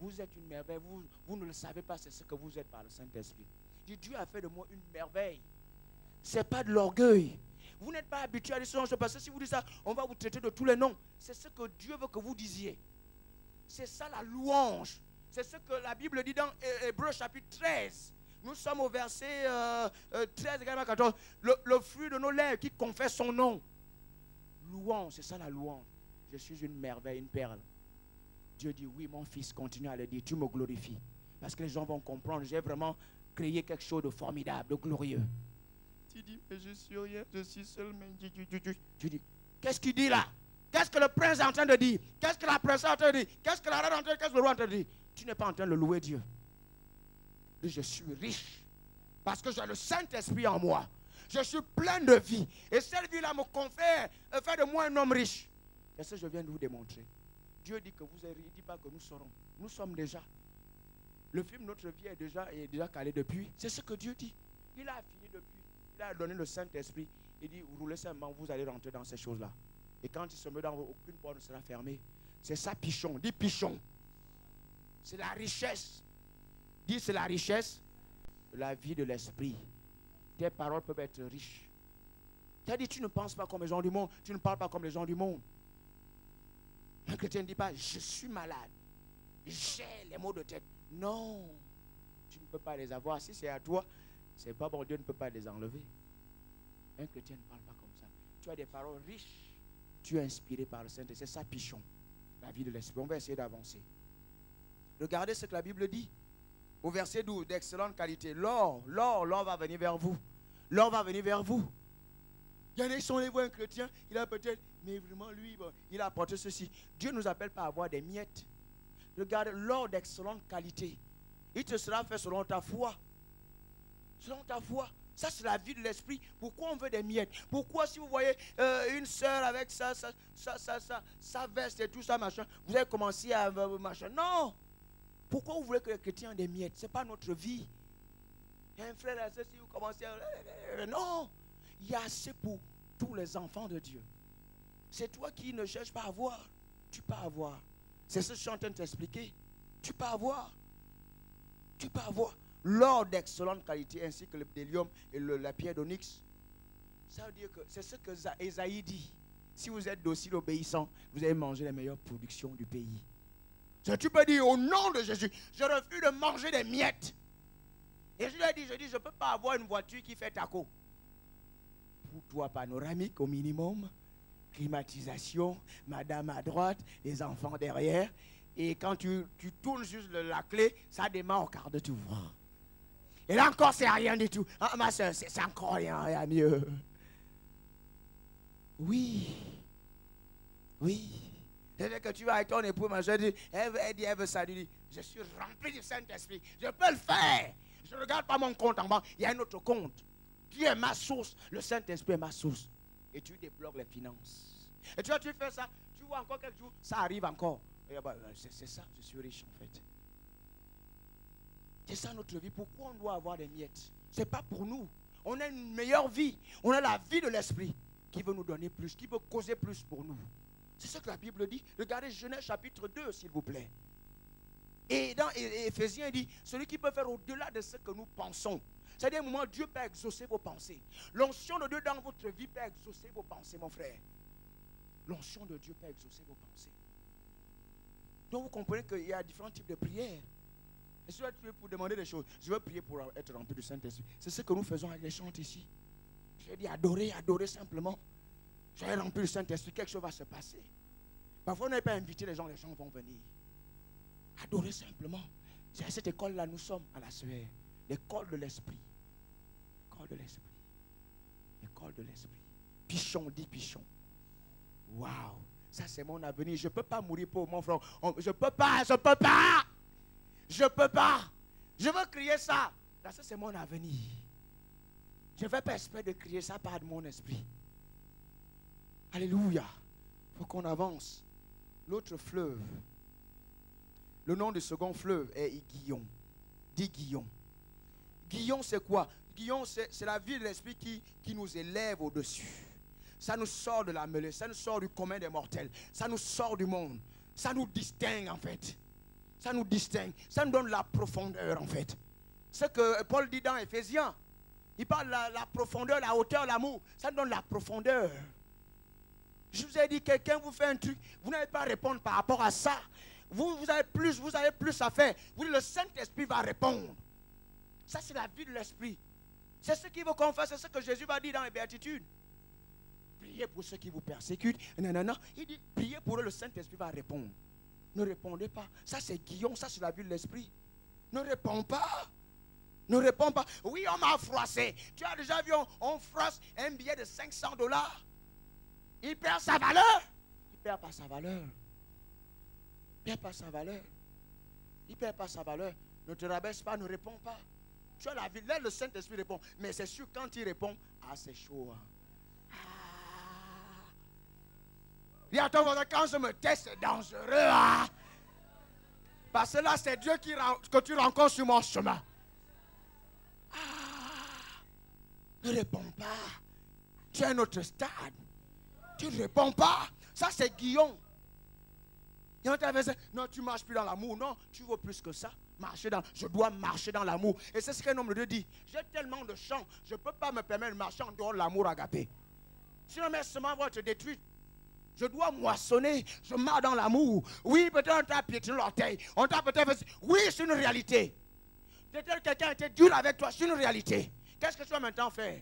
Vous êtes une merveille, vous ne le savez pas, c'est ce que vous êtes par le Saint-Esprit. Dieu a fait de moi une merveille. Ce n'est pas de l'orgueil. Vous n'êtes pas habitué à dire ce genre, parce que si vous dites ça, on va vous traiter de tous les noms. C'est ce que Dieu veut que vous disiez. C'est ça la louange. C'est ce que la Bible dit dans Hébreux chapitre 13. Nous sommes au verset 13 et 14. Le fruit de nos lèvres qui confesse son nom. Louange, c'est ça la louange. Je suis une merveille, une perle. Dieu dit, oui, mon fils, continue à le dire, tu me glorifies. Parce que les gens vont comprendre, j'ai vraiment créé quelque chose de formidable, de glorieux. Tu dis, mais je suis rien, je suis seul, mais tu dis, qu'est-ce qu'il dit là? Qu'est-ce que le prince est en train de dire? Qu'est-ce que la princesse est en train de dire? Qu'est-ce que la reine est en train de dire? Qu'est-ce que le roi est en train de dire? Tu n'es pas en train de louer Dieu. Je suis riche, parce que j'ai le Saint-Esprit en moi. Je suis plein de vie. Et cette vie-là me confère, fait de moi un homme riche. C'est ce que je viens de vous démontrer. Dieu dit que vous êtes riche, il ne dit pas que nous serons. Nous sommes déjà. Le film Notre vie est déjà calé depuis. C'est ce que Dieu dit. Il a fini depuis. Il a donné le Saint-Esprit. Il dit, roulez seulement, vous allez rentrer dans ces choses-là. Et quand il se met dans vous, aucune porte ne sera fermée. C'est ça, Pichon. Dis Pichon. C'est la richesse. Dis, c'est la richesse de la vie de l'esprit. Tes paroles peuvent être riches. Tu as dit, tu ne penses pas comme les gens du monde. Tu ne parles pas comme les gens du monde. Un chrétien ne dit pas, je suis malade. J'ai les maux de tête. Non. Tu ne peux pas les avoir. Si c'est à toi, c'est pas bon. Dieu ne peut pas les enlever. Un chrétien ne parle pas comme ça. Tu as des paroles riches. Tu es inspiré par le Saint-Esprit. C'est ça, Pichon. La vie de l'esprit. On va essayer d'avancer. Regardez ce que la Bible dit. Au verset 12, d'excellente qualité. L'or va venir vers vous. L'or va venir vers vous. Il y en a qui sont allés voir un chrétien, il a peut-être, mais vraiment lui, bon, il a apporté ceci. Dieu ne nous appelle pas à avoir des miettes. Regarde, l'or d'excellente qualité. Il te sera fait selon ta foi. Selon ta foi. Ça, c'est la vie de l'esprit. Pourquoi on veut des miettes? Pourquoi, si vous voyez une sœur avec sa veste et tout ça, machin, vous allez commencer à machin? Non! Pourquoi vous voulez que les chrétiens aient des miettes? Ce n'est pas notre vie. Il y a un frère là, si vous commencez à... Non! Il y a assez pour tous les enfants de Dieu. C'est toi qui ne cherches pas à avoir. Tu peux avoir. C'est ce que je suis en train de t'expliquer. Tu peux avoir. Tu peux avoir. L'or d'excellente qualité ainsi que le bdellium et la pierre d'onyx. Ça veut dire que c'est ce que Ésaïe dit. Si vous êtes docile, obéissant, vous allez manger les meilleures productions du pays. Tu peux dire au nom de Jésus, je refuse de manger des miettes. Et je lui ai dit, je ne peux pas avoir une voiture qui fait taco. Pour toi, panoramique au minimum, climatisation, madame à droite, les enfants derrière. Et quand tu tournes juste la clé, ça démarre au quart de tour. Et là encore, c'est rien du tout. Ah, ma soeur, c'est encore rien, il y a mieux. Oui. Oui. C'est-à-dire que tu vas avec ton époux, ma soeur, elle veut ça, dit, je suis rempli du Saint-Esprit. Je peux le faire. Je ne regarde pas mon compte en banque. Il y a un autre compte. Dieu est ma source. Le Saint-Esprit est ma source. Et tu débloques les finances. Et tu vois, tu fais ça. Tu vois encore quelques jours, ça arrive encore. C'est ça, je suis riche en fait. C'est ça notre vie. Pourquoi on doit avoir des miettes? Ce n'est pas pour nous. On a une meilleure vie. On a la vie de l'esprit qui veut nous donner plus, qui veut causer plus pour nous. C'est ce que la Bible dit. Regardez Genèse chapitre 2, s'il vous plaît. Et dans Éphésiens, il dit, celui qui peut faire au-delà de ce que nous pensons. C'est-à-dire, un moment, Dieu peut exaucer vos pensées. L'onction de Dieu dans votre vie peut exaucer vos pensées, mon frère. L'onction de Dieu peut exaucer vos pensées. Donc, vous comprenez qu'il y a différents types de prières. Et si tu veux pour demander des choses, je veux prier pour être rempli du Saint-Esprit. C'est ce que nous faisons avec les chants ici. Je dis adorer, adorer simplement. Je vais remplir du Saint-Esprit, quelque chose va se passer. Parfois, on n'est pas invité, les gens vont venir. Adorer simplement. C'est à cette école-là, nous sommes à la Suède. L'école de l'esprit. L'école de l'esprit. L'école de l'esprit. Pichon, dit Pichon. Waouh. Ça, c'est mon avenir. Je ne peux pas mourir pour mon frère. Je ne peux pas. Je peux pas. Je veux crier ça. Ça, c'est mon avenir. Je ne vais pas espérer de crier ça par mon esprit. Alléluia. Il faut qu'on avance. L'autre fleuve. Le nom du second fleuve est Guillon. Dis Guillon. Guillon, c'est quoi? Guillon, c'est la vie de l'esprit qui nous élève au-dessus. Ça nous sort de la mêlée, ça nous sort du commun des mortels, ça nous sort du monde, ça nous distingue en fait. Ça nous distingue, ça nous donne la profondeur en fait. Ce que Paul dit dans Éphésiens, il parle de la profondeur, la hauteur, l'amour, ça nous donne la profondeur. Je vous ai dit, quelqu'un vous fait un truc, vous n'allez pas répondre par rapport à ça. Vous avez plus à faire. Vous, le Saint-Esprit va répondre. Ça, c'est la vie de l'Esprit. C'est ce qu'il veut qu'on fasse. C'est ce que Jésus va dire dans les béatitudes. Priez pour ceux qui vous persécutent. Non. Il dit, priez pour eux, le Saint-Esprit va répondre. Ne répondez pas. Ça, c'est Guillaume. Ça, c'est la vie de l'Esprit. Ne réponds pas. Ne réponds pas. Oui, on m'a froissé. Tu as déjà vu, on froisse un billet de $500. Il perd sa valeur. Il ne perd pas sa valeur. Il ne perd pas sa valeur. Il ne perd pas sa valeur. Ne te rabaisse pas, ne réponds pas. Tu as la vie. Là, le Saint-Esprit répond. Mais c'est sûr, quand il répond, c'est chaud. Dis à ton voisin, quand je me tais, c'est dangereux. Parce que là, c'est Dieu que tu rencontres sur mon chemin. Ne réponds pas. Tu es à un autre stade. Tu ne réponds pas. Ça, c'est Guillaume. Et on t'avait dit, non, tu ne marches plus dans l'amour. Non, tu veux plus que ça. Je dois marcher dans l'amour. Et c'est ce qu'un homme de Dieu dit. J'ai tellement de champs, je ne peux pas me permettre de marcher en dehors de l'amour agapé. Sinon, mes semences vont être détruites. Je dois moissonner. Je marche dans l'amour. Oui, peut-être on t'a piétiné l'orteil. On t'a peut-être fait... Oui, c'est une réalité. Peut-être quelqu'un a été dur avec toi. C'est une réalité. Qu'est-ce que tu vas maintenant faire?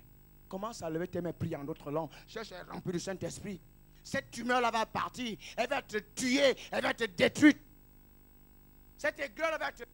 Commence à lever tes mains, prier en d'autres langues. Cherche à remplir du Saint-Esprit. Cette tumeur-là va partir. Elle va te tuer. Elle va te détruire. Cette aigreur va te...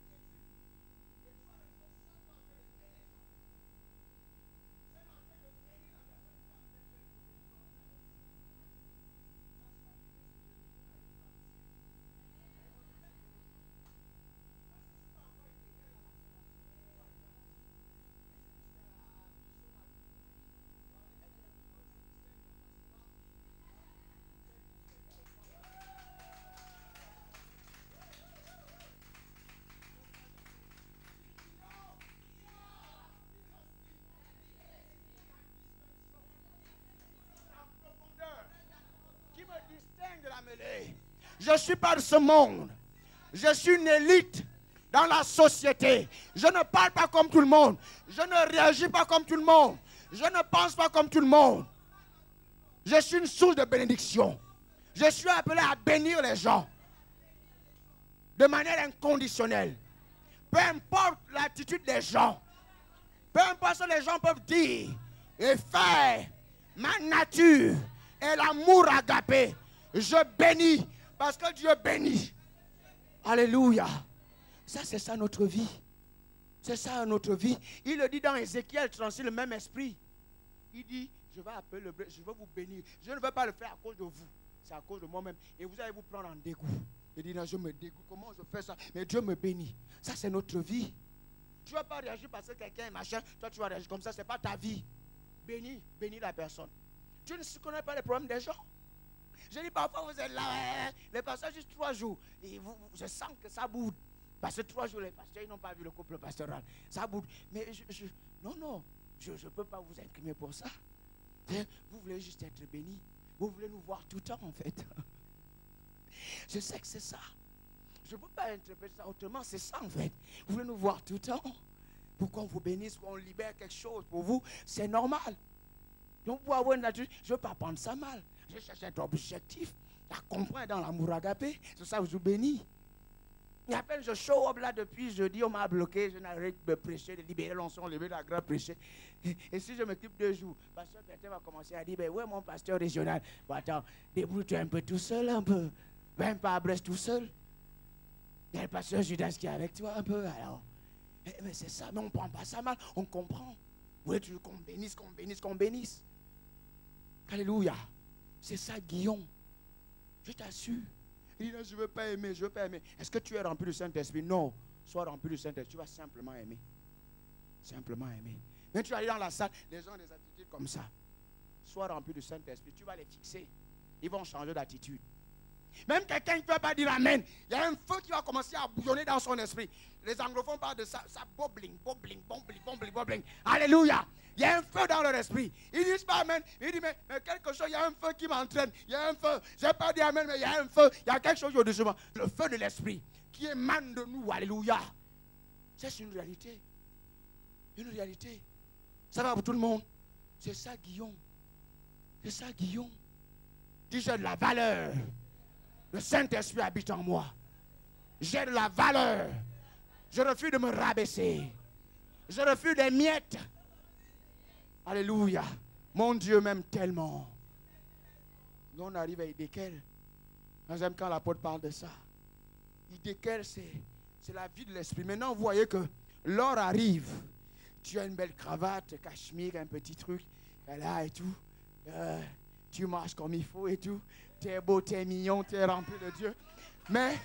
Je ne suis pas de ce monde. Je suis une élite dans la société. Je ne parle pas comme tout le monde. Je ne réagis pas comme tout le monde. Je ne pense pas comme tout le monde. Je suis une source de bénédiction. Je suis appelé à bénir les gens de manière inconditionnelle. Peu importe l'attitude des gens, peu importe ce que les gens peuvent dire et faire, ma nature est l'amour agapé. Je bénis parce que Dieu bénit. Alléluia. Ça, c'est ça notre vie. C'est ça notre vie. Il le dit dans Ézéchiel 36, le même esprit. Il dit, je vais appeler le blé, je vais vous bénir. Je ne vais pas le faire à cause de vous. C'est à cause de moi-même. Et vous allez vous prendre en dégoût. Il dit, non, je me dégoûte. Comment je fais ça? Mais Dieu me bénit. Ça, c'est notre vie. Tu ne vas pas réagir parce que quelqu'un est machin. Toi, tu vas réagir comme ça. Ce n'est pas ta vie. Bénis la personne. Tu ne connais pas les problèmes des gens. Je dis, parfois, vous êtes là. Les pasteurs, juste 3 jours. Et je sens que ça boude. Parce que 3 jours, les pasteurs, ils n'ont pas vu le couple pastoral. Ça boude. Mais non, je ne peux pas vous incrimer pour ça. Vous voulez juste être bénis. Vous voulez nous voir tout le temps, en fait. Je sais que c'est ça. Je ne peux pas interpréter ça autrement. C'est ça, en fait. Vous voulez nous voir tout le temps. Pour qu'on vous bénisse, qu'on libère quelque chose pour vous. C'est normal. Donc, pour avoir une nature, je ne veux pas prendre ça mal. Je cherche un objectif. À comprendre dans l'amour agapé. C'est ça que je vous bénis. Et à peine je show up là depuis jeudi, on m'a bloqué, je n'arrête de prêcher, de libérer l'onction, de lever la grâce, prêcher. Et si je m'occupe 2 jours, pasteur Bertin va commencer à dire, ben où est mon pasteur régional? Bon, attends, débrouille-toi un peu tout seul, un peu. Même pas à Brest tout seul. Il y a le pasteur Judas qui est avec toi un peu, alors. Mais c'est ça, mais on ne prend pas ça mal, on comprend. Vous voulez toujours qu'on bénisse, qu'on bénisse, qu'on bénisse. Alléluia. C'est ça, Guillaume. Je t'assure. Il dit, je ne veux pas aimer, je ne veux pas aimer. Est-ce que tu es rempli du Saint-Esprit? Non. Sois rempli du Saint-Esprit, tu vas simplement aimer. Simplement aimer. Mais tu vas aller dans la salle, les gens ont des attitudes comme ça. Sois rempli du Saint-Esprit, tu vas les fixer. Ils vont changer d'attitude. Même quelqu'un qui ne peut pas dire Amen, il y a un feu qui va commencer à bouillonner dans son esprit. Les anglophones parlent de ça, ça bobbling. Alléluia. Il y a un feu dans leur esprit. Ils disent pas Amen. Ils disent, mais quelque chose, il y a un feu qui m'entraîne. Il y a un feu. Je n'ai pas dit Amen, mais il y a un feu. Il y a quelque chose au-dessus de moi. Le feu de l'esprit qui émane de nous. Alléluia. C'est une réalité. Une réalité. Ça va pour tout le monde. C'est ça, Guillaume. C'est ça, Guillaume. Dis, j'ai de la valeur. Le Saint-Esprit habite en moi. J'ai de la valeur. Je refuse de me rabaisser. Je refuse des miettes. Alléluia. Mon Dieu m'aime tellement. Nous on arrive à Idékel. J'aime quand l'apôtre parle de ça. Idékel, c'est la vie de l'esprit. Maintenant, vous voyez que l'heure arrive. Tu as une belle cravate, cachemire, un petit truc. Là et tout. Tu marches comme il faut et tout. Tu es beau, tu es mignon, tu es rempli de Dieu. Mais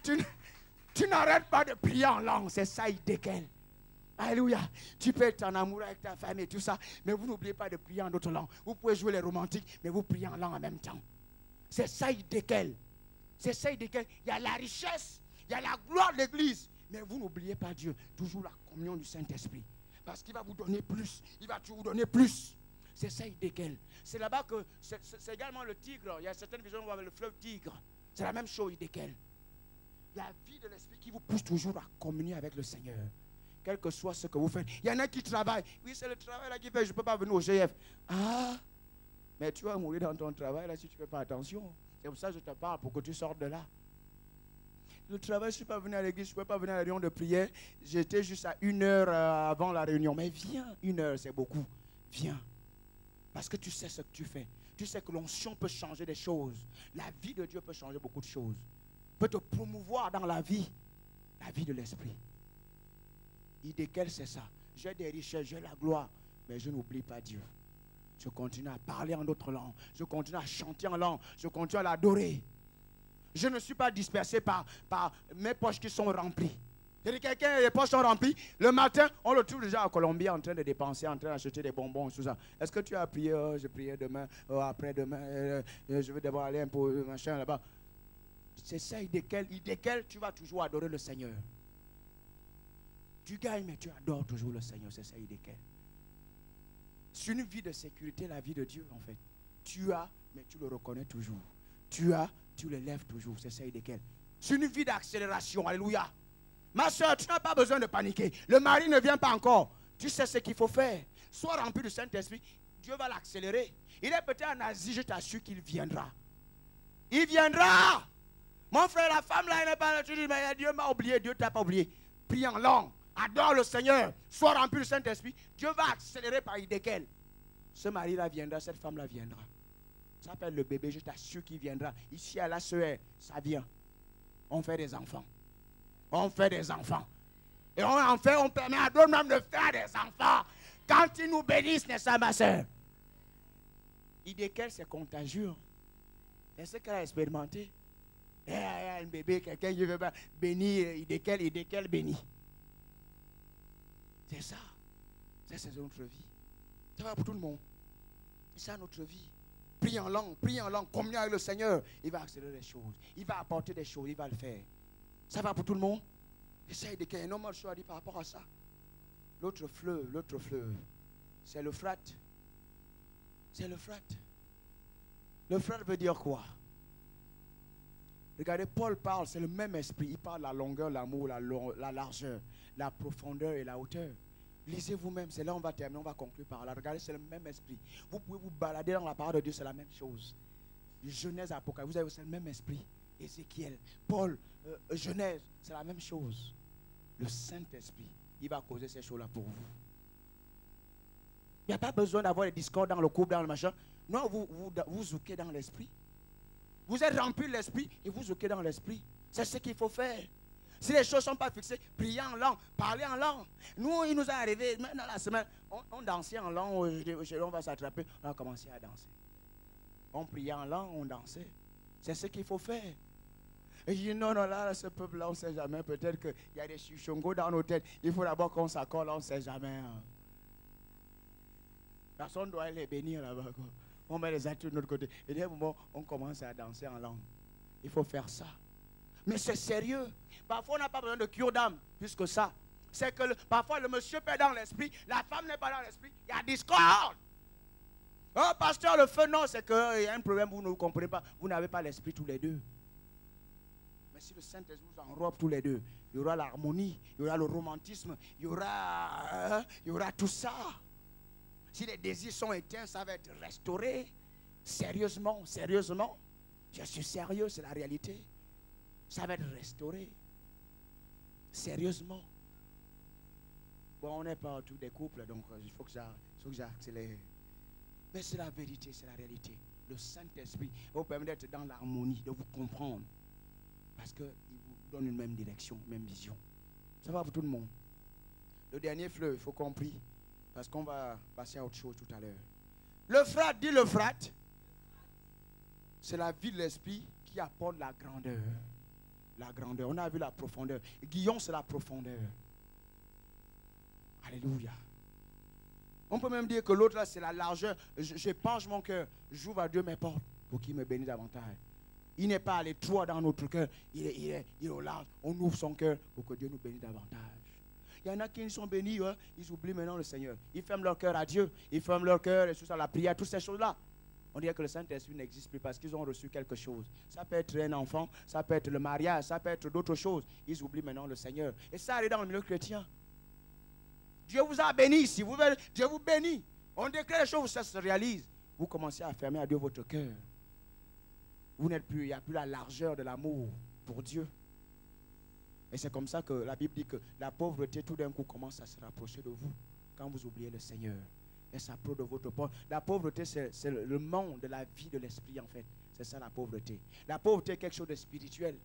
tu n'arrêtes pas de prier en langue. C'est ça, Idékel. Alléluia. Tu peux être en amour avec ta femme et tout ça, mais vous n'oubliez pas de prier en d'autres langues. Vous pouvez jouer les romantiques, mais vous priez en langue en même temps. C'est ça, Idékel. C'est ça, Idékel. Il y a la richesse, il y a la gloire de l'église, mais vous n'oubliez pas Dieu. Toujours la communion du Saint-Esprit. Parce qu'il va vous donner plus. Il va toujours vous donner plus. C'est ça, Idékel. C'est là-bas que c'est également le Tigre. Il y a certaines visions où on voit le fleuve Tigre. C'est la même chose, Idékel. La vie de l'esprit qui vous pousse toujours à communier avec le Seigneur. Quel que soit ce que vous faites. Il y en a qui travaillent. Oui, c'est le travail là qui fait. Je ne peux pas venir au GF. Ah, mais tu vas mourir dans ton travail là si tu ne fais pas attention. C'est pour ça que je te parle, pour que tu sortes de là. Le travail, je ne suis pas venu à l'église, je ne peux pas venir à la réunion de prière. J'étais juste à 1 heure avant la réunion. Mais viens, 1 heure, c'est beaucoup. Viens. Parce que tu sais ce que tu fais. Tu sais que l'onction peut changer des choses. La vie de Dieu peut changer beaucoup de choses. Peut te promouvoir dans la vie de l'esprit. Idékel, c'est ça. J'ai des richesses, j'ai la gloire, mais je n'oublie pas Dieu. Je continue à parler en d'autres langues. Je continue à chanter en langue. Je continue à l'adorer. Je ne suis pas dispersé par mes poches qui sont remplies. C'est-à-dire quelqu'un, les poches sont remplies. Le matin, on le trouve déjà à Colombie en train de dépenser, en train d'acheter des bonbons, tout ça. Est-ce que tu as prié? Je priais demain, après-demain, je vais d'abord aller un peu, machin là-bas. C'est ça, Idékel, tu vas toujours adorer le Seigneur. Tu gagnes, mais tu adores toujours le Seigneur. C'est ça, Idékel. C'est une vie de sécurité, la vie de Dieu, en fait. Tu as, mais tu le reconnais toujours. Tu as, tu le lèves toujours. C'est ça, Idékel. C'est une vie d'accélération. Alléluia. Ma soeur, tu n'as pas besoin de paniquer. Le mari ne vient pas encore. Tu sais ce qu'il faut faire. sois rempli du Saint-Esprit, Dieu va l'accélérer. Il est peut-être en Asie, je t'assure qu'il viendra. Il viendra. Mon frère, la femme là, elle n'est pas là. Tu dis, mais Dieu m'a oublié, Dieu t'a pas oublié. Prie en langue, adore le Seigneur, sois rempli du Saint-Esprit. Dieu va accélérer par idée qu'elle. Ce mari-là viendra, cette femme-là viendra. Ça s'appelle le bébé, je t'assure qu'il viendra. Ici à la Suède, ça vient. On fait des enfants. On fait des enfants. Et on permet à d'autres même de faire des enfants. Quand ils nous bénissent, n'est-ce pas, ma soeur? Idée qu'elle, c'est contagieux. Est-ce qu'elle a expérimenté? Un bébé, quelqu'un qui veut bénir, idée qu'elle bénit. C'est ça. Ça, c'est notre vie. Ça va pour tout le monde. C'est ça notre vie. Prie en langue, communion avec le Seigneur. Il va accélérer les choses. Il va apporter des choses, il va le faire. Ça va pour tout le monde. Essaye de qu'il y ait un normal choix par rapport à ça. L'autre fleuve, c'est l'Euphrate. C'est l'Euphrate. L'Euphrate veut dire quoi? Regardez, Paul parle, c'est le même esprit. Il parle de la longueur, l'amour, la largeur, la profondeur et la hauteur. Lisez vous-même, c'est là on va terminer, on va conclure par là. Regardez, c'est le même esprit. Vous pouvez vous balader dans la parole de Dieu, c'est la même chose. Genèse, Apocalypse, vous avez c'est le même esprit. Ézéchiel, Paul, Genèse, c'est la même chose. Le Saint-Esprit, il va causer ces choses-là pour vous. Il n'y a pas besoin d'avoir des discords dans le couple, dans le machin. Non, vous zouquez dans l'esprit. Vous êtes rempli de l'esprit et vous zouquez dans l'esprit. C'est ce qu'il faut faire. Si les choses ne sont pas fixées, priez en langue, parlez en langue. Nous, il nous est arrivé, dans la semaine, on dansait en langue, on va s'attraper, on a commencé à danser. On priait en langue, on dansait. C'est ce qu'il faut faire. Et je dis, non, là, ce peuple-là, on ne sait jamais. Peut-être qu'il y a des chuchongos dans nos têtes. Il faut d'abord qu'on s'accorde, on ne sait jamais. Hein. Personne ne doit les bénir là-bas. On met les actes de notre côté. Et d'un moment, on commence à danser en langue. Il faut faire ça. Mais c'est sérieux. Parfois, on n'a pas besoin de cure d'âme, plus que ça. C'est que parfois, le monsieur est dans l'esprit, la femme n'est pas dans l'esprit. Il y a discorde. Oh, pasteur, le feu, non, c'est qu'il y a un problème, vous ne vous comprenez pas. Vous n'avez pas l'esprit tous les deux. Mais si le Saint-Esprit vous enrobe tous les deux, il y aura l'harmonie, il y aura le romantisme, il y aura tout ça. Si les désirs sont éteints, ça va être restauré. Sérieusement. Je suis sérieux, c'est la réalité. Ça va être restauré. Sérieusement. Bon, on n'est pas tous des couples, donc il faut que j'accélère. Mais c'est la vérité, c'est la réalité. Le Saint-Esprit vous permet d'être dans l'harmonie, de vous comprendre. Parce qu'il vous donne une même direction, une même vision. Ça va pour tout le monde. Le dernier fleuve, il faut qu'on prie. Parce qu'on va passer à autre chose tout à l'heure. L'Euphrate, dit l'Euphrate. C'est la vie de l'esprit qui apporte la grandeur. La grandeur. On a vu la profondeur. Guillaume, c'est la profondeur. Alléluia. On peut même dire que l'autre là, c'est la largeur. Je penche mon cœur. J'ouvre à Dieu mes portes pour qu'il me bénisse davantage. Il n'est pas à l'étroit dans notre cœur. Il est au large. On ouvre son cœur pour que Dieu nous bénisse davantage. Il y en a qui sont bénis, hein, ils oublient maintenant le Seigneur. Ils ferment leur cœur à Dieu. Ils ferment leur cœur et tout ça, la prière, toutes ces choses-là. On dirait que le Saint-Esprit n'existe plus parce qu'ils ont reçu quelque chose. Ça peut être un enfant, ça peut être le mariage, ça peut être d'autres choses. Ils oublient maintenant le Seigneur. Et ça arrive dans le milieu chrétien. Dieu vous a béni ici. Dieu vous bénit. On déclare les choses, ça se réalise. Vous commencez à fermer à Dieu votre cœur. Vous n'êtes plus, il n'y a plus la largeur de l'amour pour Dieu. Et c'est comme ça que la Bible dit que la pauvreté tout d'un coup commence à se rapprocher de vous quand vous oubliez le Seigneur. Et ça s'approche de votre porte. La pauvreté, c'est le monde de la vie de l'esprit en fait. C'est ça la pauvreté. La pauvreté est quelque chose de spirituel.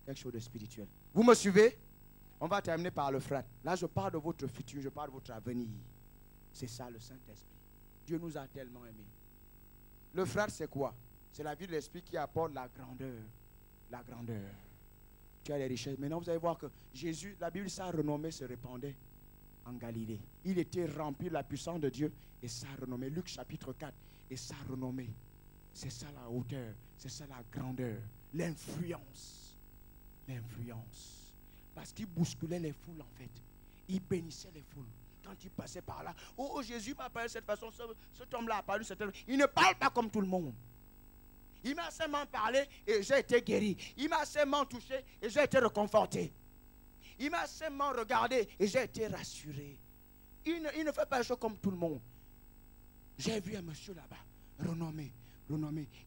Quelque chose de spirituel. Vous me suivez? On va terminer par l'Euphrate. Là, je parle de votre futur, je parle de votre avenir. C'est ça le Saint-Esprit. Dieu nous a tellement aimés. L'Euphrate, c'est quoi? C'est la vie de l'esprit qui apporte la grandeur. La grandeur. Tu as les richesses. Maintenant, vous allez voir que Jésus, la Bible, sa renommée se répandait en Galilée. Il était rempli de la puissance de Dieu et sa renommée. Luc chapitre 4. Et sa renommée. C'est ça la hauteur. C'est ça la grandeur. L'influence. L'influence. Parce qu'il bousculait les foules en fait. Il bénissait les foules. Quand il passait par là. Oh, Jésus m'a parlé de cette façon. Cet homme-là a parlé de cette façon. Il ne parle pas comme tout le monde. Il m'a seulement parlé et j'ai été guéri. Il m'a seulement touché et j'ai été réconforté. Il m'a seulement regardé et j'ai été rassuré. Il ne fait pas les choses comme tout le monde. J'ai vu un monsieur là-bas, renommé.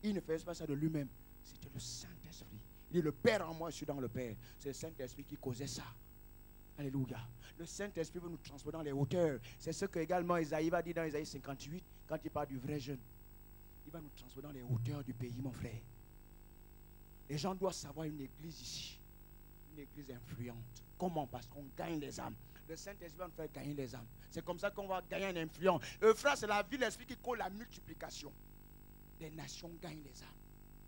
Il ne faisait pas ça de lui-même. C'était le Saint-Esprit. Il dit, le Père en moi, je suis dans le Père. C'est le Saint-Esprit qui causait ça. Alléluia. Le Saint-Esprit veut nous transporter dans les hauteurs. C'est ce que également Isaïe va dire dans Isaïe 58, quand il parle du vrai jeûne. Il va nous transporter dans les hauteurs du pays, mon frère. Les gens doivent savoir une église ici. Une église influente. Comment? Parce qu'on gagne les âmes. Le Saint-Esprit va nous faire gagner les âmes. C'est comme ça qu'on va gagner une influence. Frère, c'est la vie de l'Esprit qui colle la multiplication. Les nations gagnent les âmes.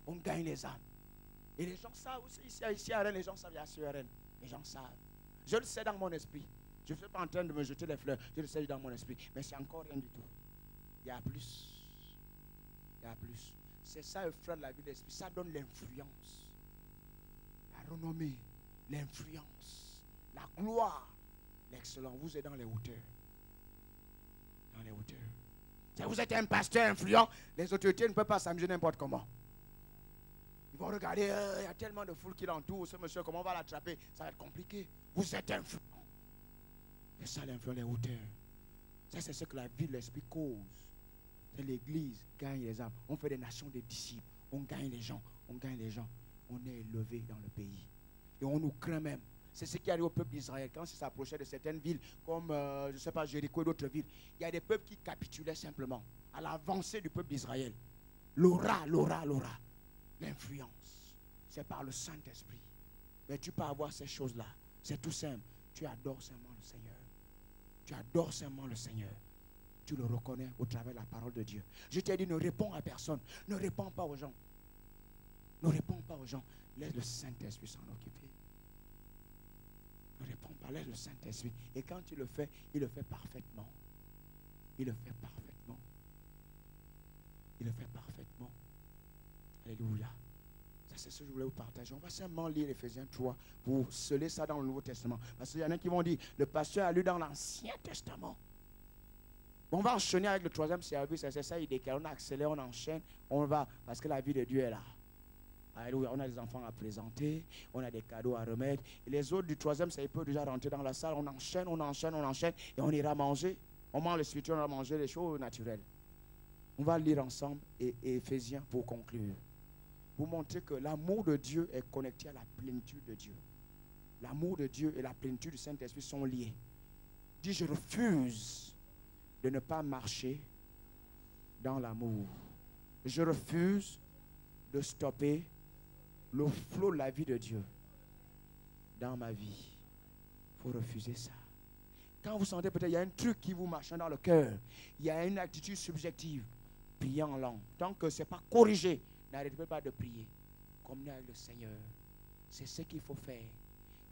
On gagne les âmes. Et les gens savent aussi, ici à Rennes, les gens savent, il y a ceux à Rennes. Les gens savent. Je le sais dans mon esprit. Je ne suis pas en train de me jeter les fleurs. Je le sais dans mon esprit. Mais c'est encore rien du tout. Il y a plus. Il y a plus. C'est ça, le frère de la vie de l'Esprit. Ça donne l'influence. La renommée. L'influence. La gloire. L'excellence. Vous êtes dans les hauteurs. Dans les hauteurs. Si vous êtes un pasteur influent, les autorités ne peuvent pas s'amuser n'importe comment. Ils vont regarder, il y a tellement de foule qui l'entoure, ce monsieur, comment on va l'attraper? Ça va être compliqué. Vous êtes influent. C'est ça l'influence, les hauteurs. Ça, c'est ce que la vie de l'Esprit cause. C'est l'Église gagne les âmes. On fait des nations des disciples. On gagne les gens. On gagne les gens. On est élevé dans le pays. Et on nous craint même. C'est ce qui arrive au peuple d'Israël. Quand il s'approchait de certaines villes, comme, je ne sais pas, Jéricho et d'autres villes, il y a des peuples qui capitulaient simplement à l'avancée du peuple d'Israël. L'aura. L'influence. C'est par le Saint-Esprit. Mais tu peux avoir ces choses-là. C'est tout simple. Tu adores seulement le Seigneur. Tu adores seulement le Seigneur. Tu le reconnais au travers de la parole de Dieu. Je t'ai dit, ne réponds à personne. Ne réponds pas aux gens. Ne réponds pas aux gens. Laisse le Saint-Esprit s'en occuper. Ne réponds pas. Laisse le Saint-Esprit. Et quand tu le fais, il le fait parfaitement. Il le fait parfaitement. Il le fait parfaitement. Alléluia. Ça, c'est ce que je voulais vous partager. On va simplement lire Éphésiens 3 pour sceller ça dans le Nouveau Testament. Parce qu'il y en a qui vont dire, le pasteur a lu dans l'Ancien Testament. On va enchaîner avec le troisième service. C'est ça, il décale. On accélère, on enchaîne. On va, parce que la vie de Dieu est là. Alléluia. On a des enfants à présenter. On a des cadeaux à remettre. Et les autres du troisième, ça, ils peuvent déjà rentrer dans la salle. On enchaîne. Et on ira manger. On mange le spirituel, on va manger les choses naturelles. On va lire ensemble et Éphésiens pour conclure. Pour montrer que l'amour de Dieu est connecté à la plénitude de Dieu. L'amour de Dieu et la plénitude du Saint-Esprit sont liés. Dis, je refuse de ne pas marcher dans l'amour. Je refuse de stopper le flot de la vie de Dieu dans ma vie. Il faut refuser ça. Quand vous sentez peut-être il y a un truc qui vous marche dans le cœur, il y a une attitude subjective, priez en langue. Tant que ce n'est pas corrigé, n'arrêtez pas de prier. Communiez avec le Seigneur. C'est ce qu'il faut faire.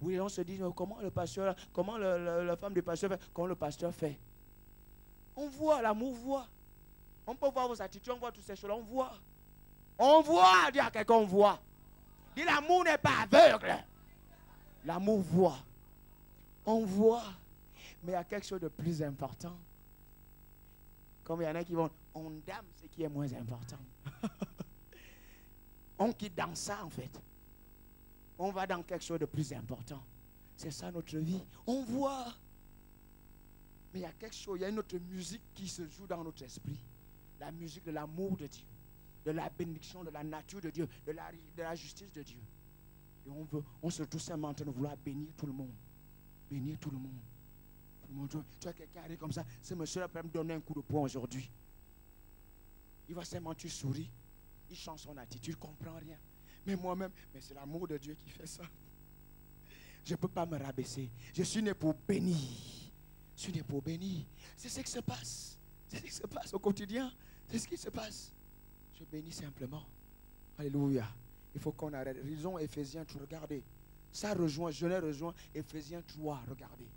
Oui, on se dit, comment le pasteur, comment la femme du pasteur fait, comment le pasteur fait. On voit, l'amour voit. On peut voir vos attitudes, on voit toutes ces choses-là, on voit. On voit, dis à quelqu'un, on voit. Dis, l'amour n'est pas aveugle. L'amour voit. On voit. Mais il y a quelque chose de plus important. Comme il y en a qui vont, on dame ce qui est moins important. On quitte dans ça en fait. On va dans quelque chose de plus important. C'est ça notre vie. On voit. Mais il y a quelque chose, il y a une autre musique qui se joue dans notre esprit. La musique de l'amour de Dieu. De la bénédiction, de la nature de Dieu. De la justice de Dieu. Et on se retrouve simplement en train de vouloir bénir tout le monde. Bénir tout le monde. Tu as quelqu'un qui arrive comme ça. Ce monsieur-là peut me donner un coup de poing aujourd'hui. Il va seulement, tu souris. Il change son attitude, il ne comprend rien. Mais moi-même, mais c'est l'amour de Dieu qui fait ça. Je ne peux pas me rabaisser. Je suis né pour bénir. Je suis né pour bénir. C'est ce qui se passe. C'est ce qui se passe au quotidien. C'est ce qui se passe. Je bénis simplement. Alléluia. Il faut qu'on arrête. Lisons Éphésiens 3. Regardez. Ça rejoint, je l'ai rejoint. Éphésiens 3. Regardez.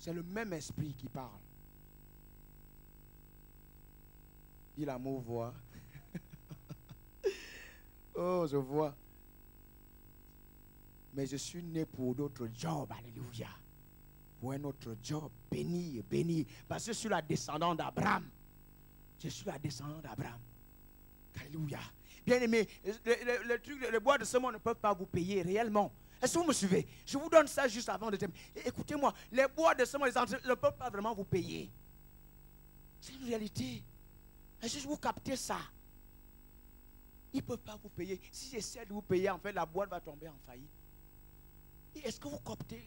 C'est le même esprit qui parle. Il l'amour voit. Oh, je vois. Mais je suis né pour d'autres jobs. Alléluia. Pour un autre job. Béni, béni. Parce que je suis la descendante d'Abraham. Je suis la descendante d'Abraham. Alléluia. Bien aimé, les bois de ce monde ne peuvent pas vous payer réellement. Est-ce que vous me suivez? Je vous donne ça juste avant de terminer. Écoutez-moi, les bois de semence ne peuvent pas vraiment vous payer. C'est une réalité. Est-ce que vous captez ça? Ils ne peuvent pas vous payer. Si j'essaie de vous payer, en fait, la boîte va tomber en faillite. Est-ce que vous captez?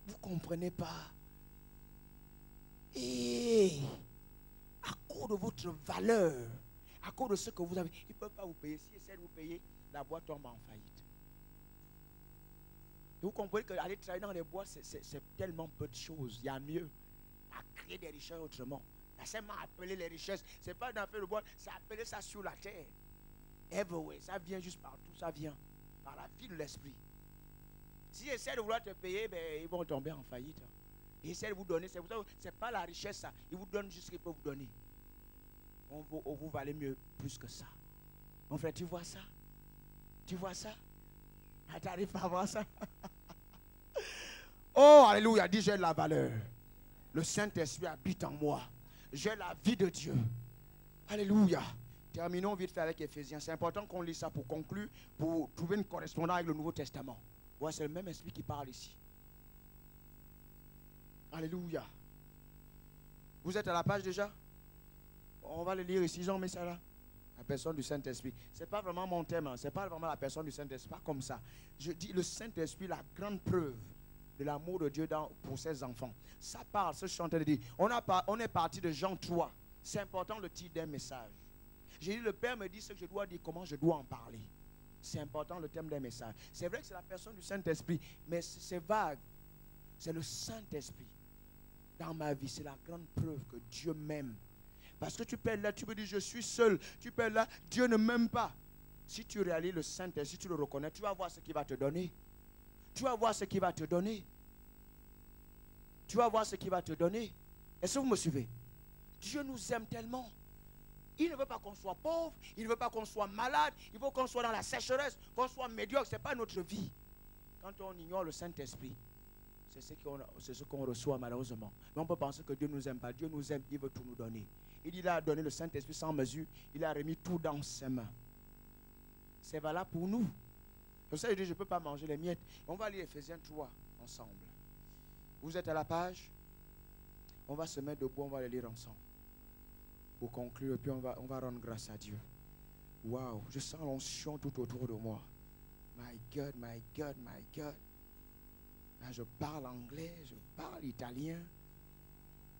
Vous ne comprenez pas. Et à cause de votre valeur, à cause de ce que vous avez, ils ne peuvent pas vous payer. Si j'essaie de vous payer, la boîte tombe en faillite. Vous comprenez qu'aller travailler dans les bois, c'est tellement peu de choses. Il y a mieux à créer des richesses autrement. C'est seulement appeler les richesses. Ce n'est pas d'en faire le bois, c'est appeler ça sur la terre. Everywhere. Ça vient juste partout. Ça vient par la vie de l'esprit. Si essaient de vouloir te payer, ben, ils vont tomber en faillite. Ils essaient de vous donner. Ce n'est pas la richesse, ça. Ils vous donnent juste ce qu'ils peuvent vous donner. On vous valez mieux plus que ça. Mon frère, tu vois ça? Tu vois ça? Ah, tu n'arrives pas à voir ça? Oh, alléluia. Dis, j'ai la valeur. Le Saint-Esprit habite en moi. J'ai la vie de Dieu. Alléluia. Terminons vite fait avec Éphésiens. C'est important qu'on lise ça pour conclure, pour trouver une correspondance avec le Nouveau Testament. Ouais, c'est le même esprit qui parle ici. Alléluia. Vous êtes à la page déjà? On va le lire ici, ils ont mis ça là. La personne du Saint-Esprit. Ce n'est pas vraiment mon thème, hein. Ce n'est pas vraiment la personne du Saint-Esprit, pas comme ça. Je dis le Saint-Esprit, la grande preuve de l'amour de Dieu pour ses enfants. Ça parle, ce que je suis en train de dire. On est parti de Jean 3. C'est important le titre d'un message. J'ai dit, le Père me dit ce que je dois dire, comment je dois en parler. C'est important le thème d'un message. C'est vrai que c'est la personne du Saint-Esprit, mais c'est vague. C'est le Saint-Esprit. Dans ma vie, c'est la grande preuve que Dieu m'aime. Parce que tu peux être là, tu peux dire, je suis seul. Tu peux être là, Dieu ne m'aime pas. Si tu réalises le Saint-Esprit, si tu le reconnais, tu vas voir ce qu'il va te donner. Tu vas voir ce qu'il va te donner. Tu vas voir ce qu'il va te donner. Est-ce que vous me suivez? Dieu nous aime tellement. Il ne veut pas qu'on soit pauvre, il ne veut pas qu'on soit malade, il veut qu'on soit dans la sécheresse, qu'on soit médiocre. Ce n'est pas notre vie. Quand on ignore le Saint-Esprit, c'est ce qu'on reçoit malheureusement. Mais on peut penser que Dieu ne nous aime pas. Dieu nous aime, il veut tout nous donner. Il a donné le Saint-Esprit sans mesure, il a remis tout dans ses mains. C'est valable pour nous. Comme ça, je dis, je ne peux pas manger les miettes. On va lire Éphésiens 3 ensemble. Vous êtes à la page? On va se mettre debout, on va le lire ensemble. Pour conclure, et puis on va rendre grâce à Dieu. Waouh, je sens l'onction tout autour de moi. My God, my God, my God. Là, je parle anglais, je parle italien.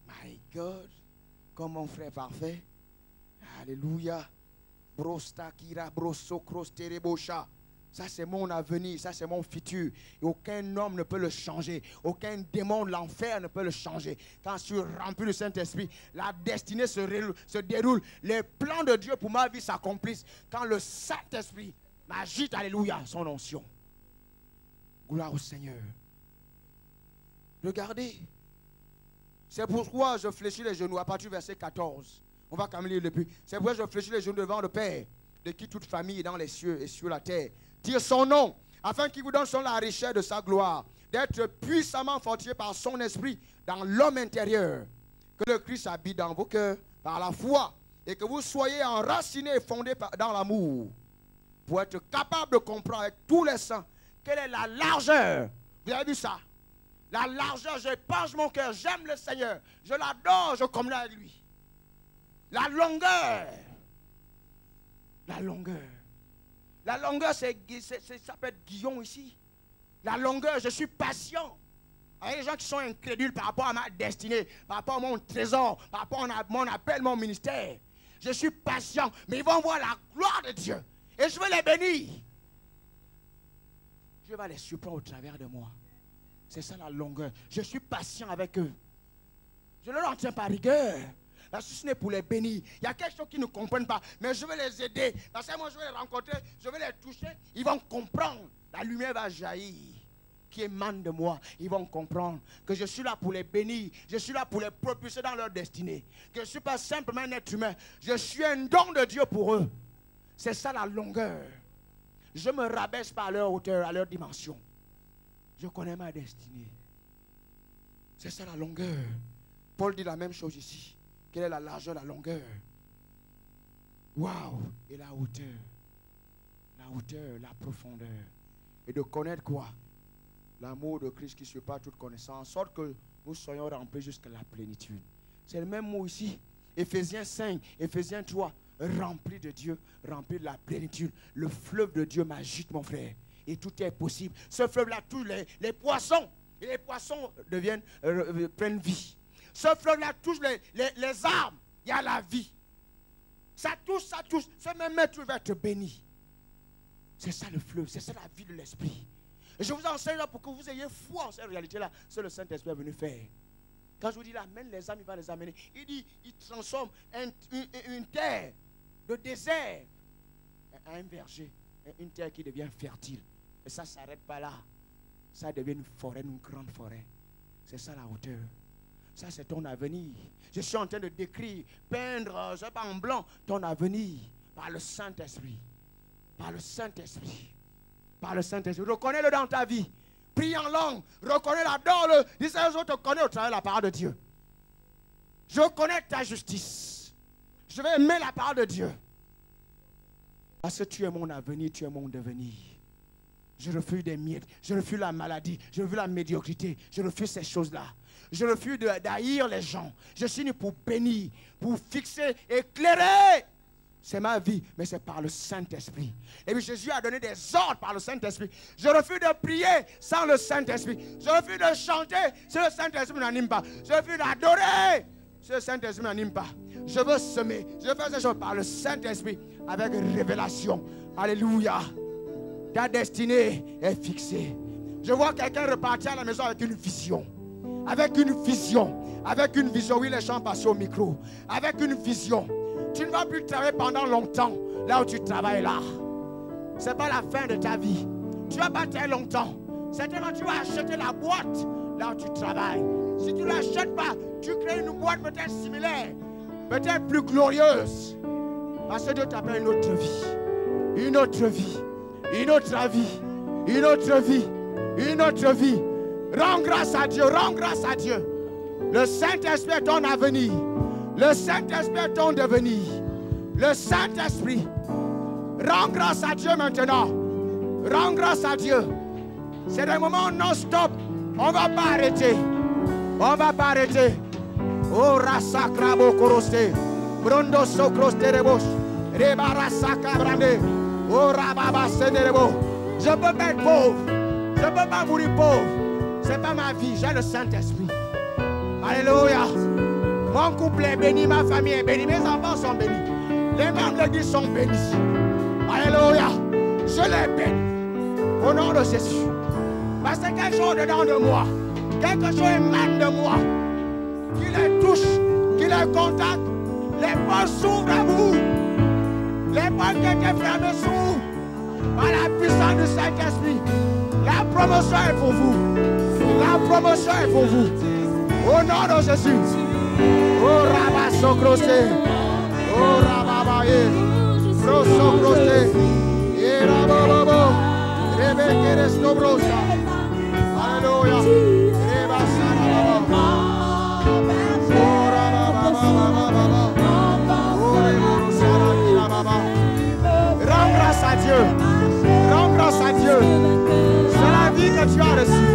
My God, comme mon frère parfait. Alléluia. Brosta kira broso krosterebosha. Ça, c'est mon avenir, ça, c'est mon futur. Et aucun homme ne peut le changer. Aucun démon de l'enfer ne peut le changer. Quand je suis rempli du Saint-Esprit, la destinée se déroule. Les plans de Dieu pour ma vie s'accomplissent. Quand le Saint-Esprit m'agite, alléluia, son onction. Gloire au Seigneur. Regardez. C'est pourquoi je fléchis les genoux. À partir du verset 14. On va quand même lire depuis. C'est pourquoi je fléchis les genoux devant le Père, de qui toute famille est dans les cieux et sur la terre. Dire son nom, afin qu'il vous donne son la richesse de sa gloire, d'être puissamment fortifié par son esprit dans l'homme intérieur. Que le Christ habite dans vos cœurs par la foi, et que vous soyez enracinés et fondés dans l'amour, pour être capable de comprendre avec tous les saints quelle est la largeur. Vous avez vu ça? La largeur, je penche mon cœur, j'aime le Seigneur, je l'adore, je communique avec lui. La longueur. La longueur. La longueur, ça peut être Guillaume ici. La longueur, je suis patient. Il y a des gens qui sont incrédules par rapport à ma destinée, par rapport à mon trésor, par rapport à mon appel, mon ministère. Je suis patient, mais ils vont voir la gloire de Dieu. Et je vais les bénir. Dieu va les surprendre au travers de moi. C'est ça la longueur. Je suis patient avec eux. Je ne leur tiens pas rigueur. Parce que ce n'est pour les bénir. Il y a quelque chose qu'ils ne comprennent pas. Mais je vais les aider. Parce que moi, je vais les rencontrer. Je vais les toucher. Ils vont comprendre. La lumière va jaillir. Qui émane de moi. Ils vont comprendre que je suis là pour les bénir. Je suis là pour les propulser dans leur destinée. Que je ne suis pas simplement un être humain. Je suis un don de Dieu pour eux. C'est ça la longueur. Je me rabaisse pas à leur hauteur, à leur dimension. Je connais ma destinée. C'est ça la longueur. Paul dit la même chose ici. Quelle est la largeur, la longueur? Waouh! Et la hauteur. La hauteur, la profondeur. Et de connaître quoi? L'amour de Christ qui surpasse toute connaissance, en sorte que nous soyons remplis jusqu'à la plénitude. C'est le même mot ici. Éphésiens 5, Éphésiens 3. Rempli de Dieu, rempli de la plénitude. Le fleuve de Dieu m'agite, mon frère. Et tout est possible. Ce fleuve-là touche les poissons. Et les poissons prennent vie. Ce fleuve-là touche les arbres. Il y a la vie. Ça touche. Ce même maître va te bénir. C'est ça le fleuve, c'est ça la vie de l'esprit. Et je vous enseigne là pour que vous ayez foi en cette réalité-là. C'est le Saint-Esprit est venu faire. Quand je vous dis, il amène les âmes, il va les amener. Il dit, il transforme une terre de désert en un verger. Une terre qui devient fertile. Et ça ne s'arrête pas là. Ça devient une forêt, une grande forêt. C'est ça la hauteur. Ça, c'est ton avenir. Je suis en train de décrire, peindre, je ne sais pas en blanc, ton avenir par le Saint-Esprit. Par le Saint-Esprit. Par le Saint-Esprit. Reconnais-le dans ta vie. Prie en langue. Reconnais-le, adore-le. Dis ça, je te connais au travers de la parole de Dieu. Je connais ta justice. Je vais aimer la parole de Dieu. Parce que tu es mon avenir, tu es mon devenir. Je refuse des miettes. Je refuse la maladie. Je refuse la médiocrité. Je refuse ces choses-là. Je refuse d'haïr les gens. Je suis venu pour bénir, pour fixer, éclairer. C'est ma vie, mais c'est par le Saint-Esprit. Et puis Jésus a donné des ordres par le Saint-Esprit. Je refuse de prier sans le Saint-Esprit. Je refuse de chanter si le Saint-Esprit n'anime pas. Je refuse d'adorer si le Saint-Esprit n'anime pas. Je veux semer. Je veux faire ces choses par le Saint-Esprit avec révélation. Alléluia. Ta destinée est fixée. Je vois quelqu'un repartir à la maison avec une vision. Avec une vision. Avec une vision. Oui, les gens passent au micro. Avec une vision. Tu ne vas plus travailler pendant longtemps là où tu travailles là. Ce n'est pas la fin de ta vie. Tu ne vas pas travailler longtemps. Certainement, tu vas acheter la boîte là où tu travailles. Si tu ne l'achètes pas, tu crées une boîte peut-être similaire, peut-être plus glorieuse. Parce que Dieu t'appelle une autre vie. Une autre vie. Une autre vie. Une autre vie. Une autre vie. Rends grâce à Dieu. Rends grâce à Dieu. Le Saint-Esprit est ton avenir. Le Saint-Esprit est ton devenir. Le Saint-Esprit. Rends grâce à Dieu maintenant. Rends grâce à Dieu. C'est des moments non-stop. On ne va pas arrêter. On ne va pas arrêter. Oh, rasa krabo koroste. Brondo sokroste rebos. Rebarasa kabrande. Oh, rababa senerebo. Je peux pas être pauvre. Je ne peux pas mourir pauvre. Ce n'est pas ma vie. J'ai le Saint-Esprit. Alléluia. Mon couple est béni, ma famille est bénie, mes enfants sont bénis. Les membres de l'église sont bénis. Alléluia. Je les bénis. Au nom de Jésus. Parce que quelque chose dedans de moi, quelque chose émane de moi, qui les touche, qui les contacte, les portes s'ouvrent à vous. Les portes qui étaient fermées s'ouvrent par la puissance du Saint-Esprit. La promotion est pour vous. La promotion est pour vous. Au nom de Jésus. Oh Rabasocrosé, oh Rababaye, Prosocrosé, et Rababo, Rebeke Restobrosa, Alléluia, Rebasana, oh Rabababa, oh Rebosana, Baba. Rends grâce à Dieu, rends grâce à Dieu. C'est la vie que tu as reçue,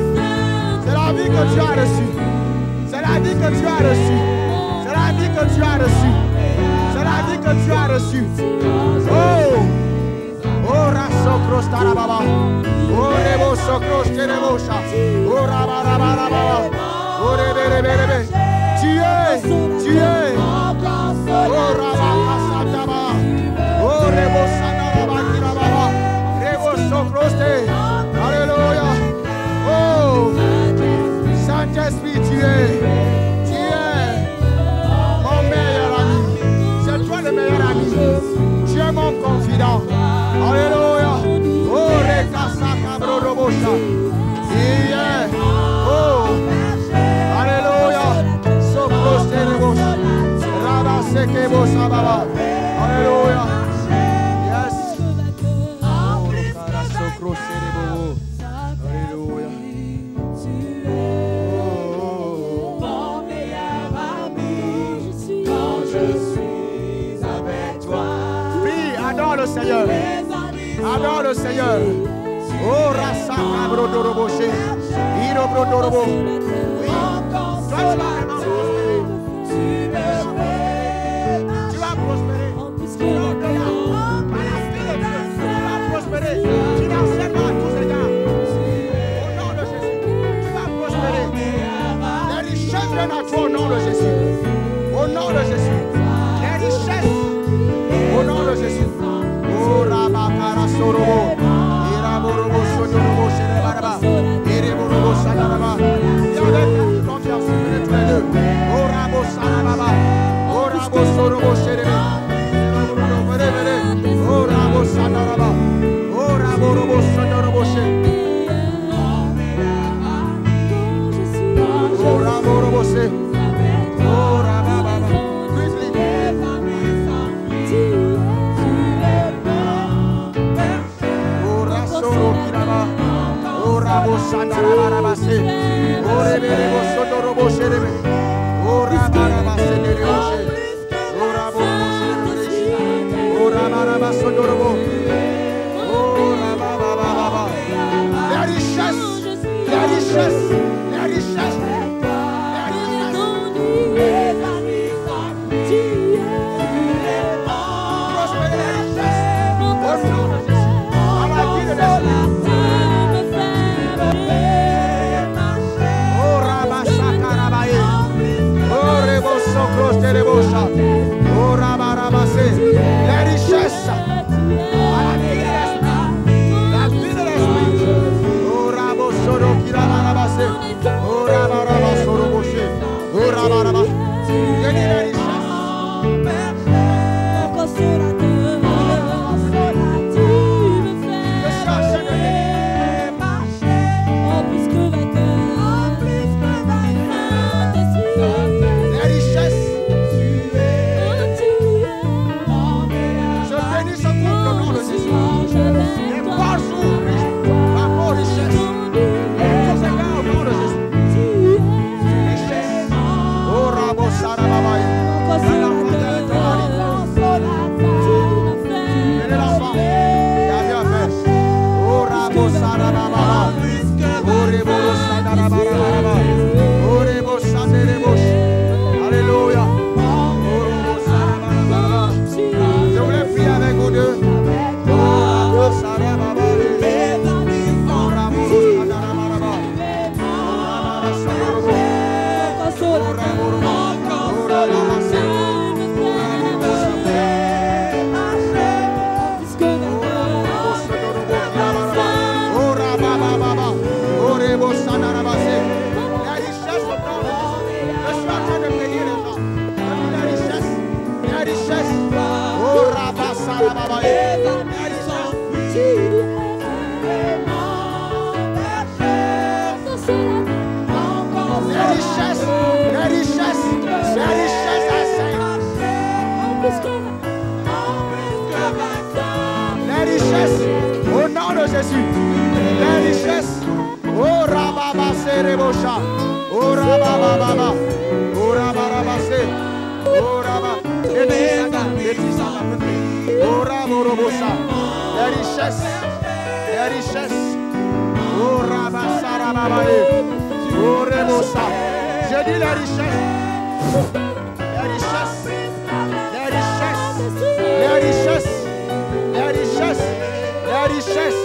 c'est la vie que tu as reçue. C'est la vie que tu as reçue. C'est la vie que tu as reçue. C'est la vie que tu as reçue. Oh! Oh, Rasokros Tarababa. Oh, Rebo Sokros Terebosha. Oh, Rabarababa. Oh, Rebe. Tu es. Oh, Rabakasataba. Oh, Rebo Sanarabakirababa. Rebo Sokros Te. Alléluia. Oh! Saint-Esprit, tu es mon meilleur ami. C'est toi le meilleur ami. Tu es mon confident. Alléluia. Oh, Rekasaka Brodobosha. Oh, Alléluia. Sopros Terebosha. Rabaseke Bosa Baba. Alléluia. Yes. Oh, Sopros Terebo. Alléluia. Adore le Seigneur. Adore le Seigneur. Oh, Rasa Cabro Doroboché. Iro Brodorobo. Oui. Toi, tu vas vraiment prospérer. Tu vas prospérer. Tu n'enseignes à tous les gars. Au nom de Jésus. Tu vas prospérer. Les richesses viennent à toi au nom de Jésus. Au nom de Jésus. Les richesses. Au nom de Jésus. Oh Rabakara Sorobo. Iraborobo Sodorobo Sherebaraba. Ireborobo Sadaraba. Il y a des confiance. Venez tous les deux. Oh Rabo Sarababa. Oh Rabo Sorobo Sherebe. Oh Rabo Sadaraba. Oh Rabo Robo Sodorobo Sherebe. Oh Rabo Robo Sherebe. Oh Rababa. Oh Rasoro Kiraba. Oh Rabo Sadaraba. Oh Rebebo Sodorobo Sherebe. Oh Rabaraba Sederebo Sherebe. Oh Rabo Sherebe. Oh Rabaraba Sodorobo. Oh Rababa. Les richesses. Les richesses. Les richesses. Oh Rabarabase, les richesses, la vie de l'esprit. Oh Rabosoro Kirabarabase, oh Rabarabasoro Boshe, oh Rabaraba, je dis les richesses. Au nom de Jésus, les richesses, oh Rababa Serebosha, oh Rababa, oh Rabarabase, oh Rabba, oh Raborobosa, les richesses, oh Rabasarababae, oh Rebosa, je dis les richesses, les richesses, les richesses, les richesses. Les richesses, les richesses.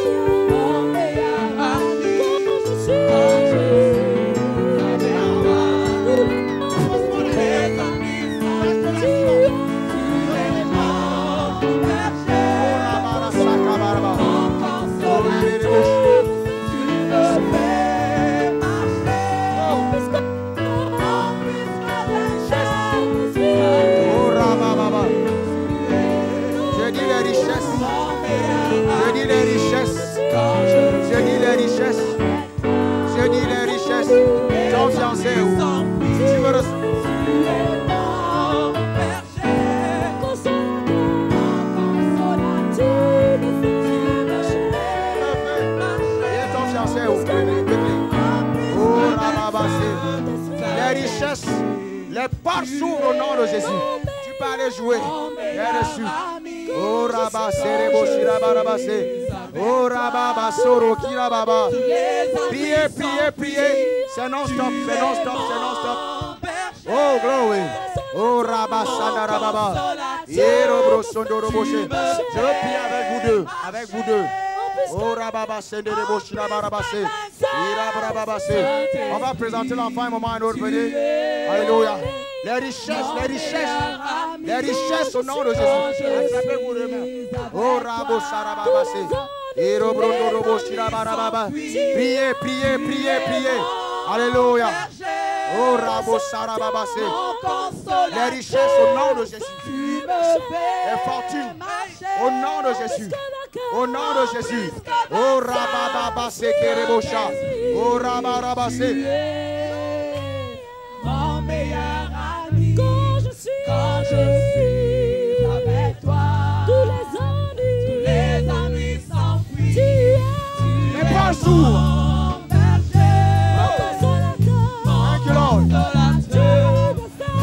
Les richesses, les portes s'ouvrent au nom de Jésus. Tu peux aller jouer. Bien reçu. Oh Rabba Serebo Shirabarabase. Oh Rababa Soro Kirababa. Priez, priez, priez. C'est non-stop, c'est non-stop, c'est non-stop. Oh glory. Oh Rabasana Rababa. Yero Sondo Roboche. Je veux prier avec vous deux. Avec vous deux. Oh Rababa Sende Reboshi Rabarabase. Irabrababase. On va présenter l'enfant un moment à notre venir. Alléluia. Les richesses, les richesses. Les richesses au nom de Jésus. Attrapez-vous les mains. Oh Rabo Sarababase. Irobrondo Roboshi Rabarababa. Priez, priez, priez, priez. Alléluia. Oh Rabo Sarababase. Les richesses au nom de Jésus. Les fortunes au nom de Jésus. Au nom de Jésus. Oh Rabababase Kerebosha. Oh Rabarabase. Mon meilleur ami, quand je suis avec toi, tous les ennuis s'enfuient. Tu es pas sourd. mon berger, mon consolateur.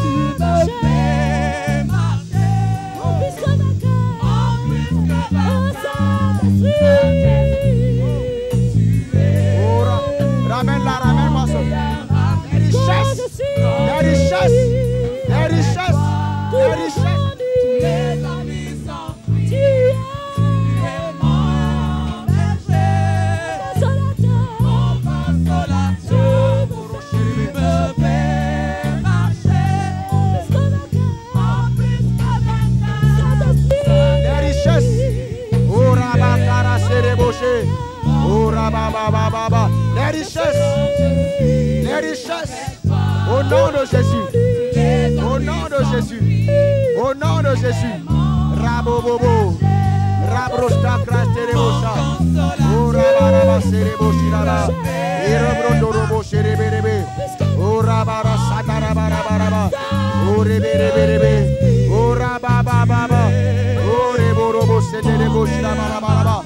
Tu me fais marcher en puisque ramène-la, ramène-moi ça. Les richesses, les richesses, les richesses, les richesses. tous les ennuis s'enfuient. Tu es mon berger, mon consolateur. Tu me fais marcher en puisque Les richesses. Oh Rabakara Sereboché. Oh Rababababa. Les richesses. Les richesses. Au nom de Jésus. Au nom de Jésus. Au nom de Jésus. Rabobobo. Rabrosta Krasterebosha. Oh Rabaraba Sereboshiraba. Irobrondo Robo Shereberebe. Oh Rabara Satarabaraba. Oh Reberebe. Oh Rabababa. Oh Reborobo Setereboshirabaraba.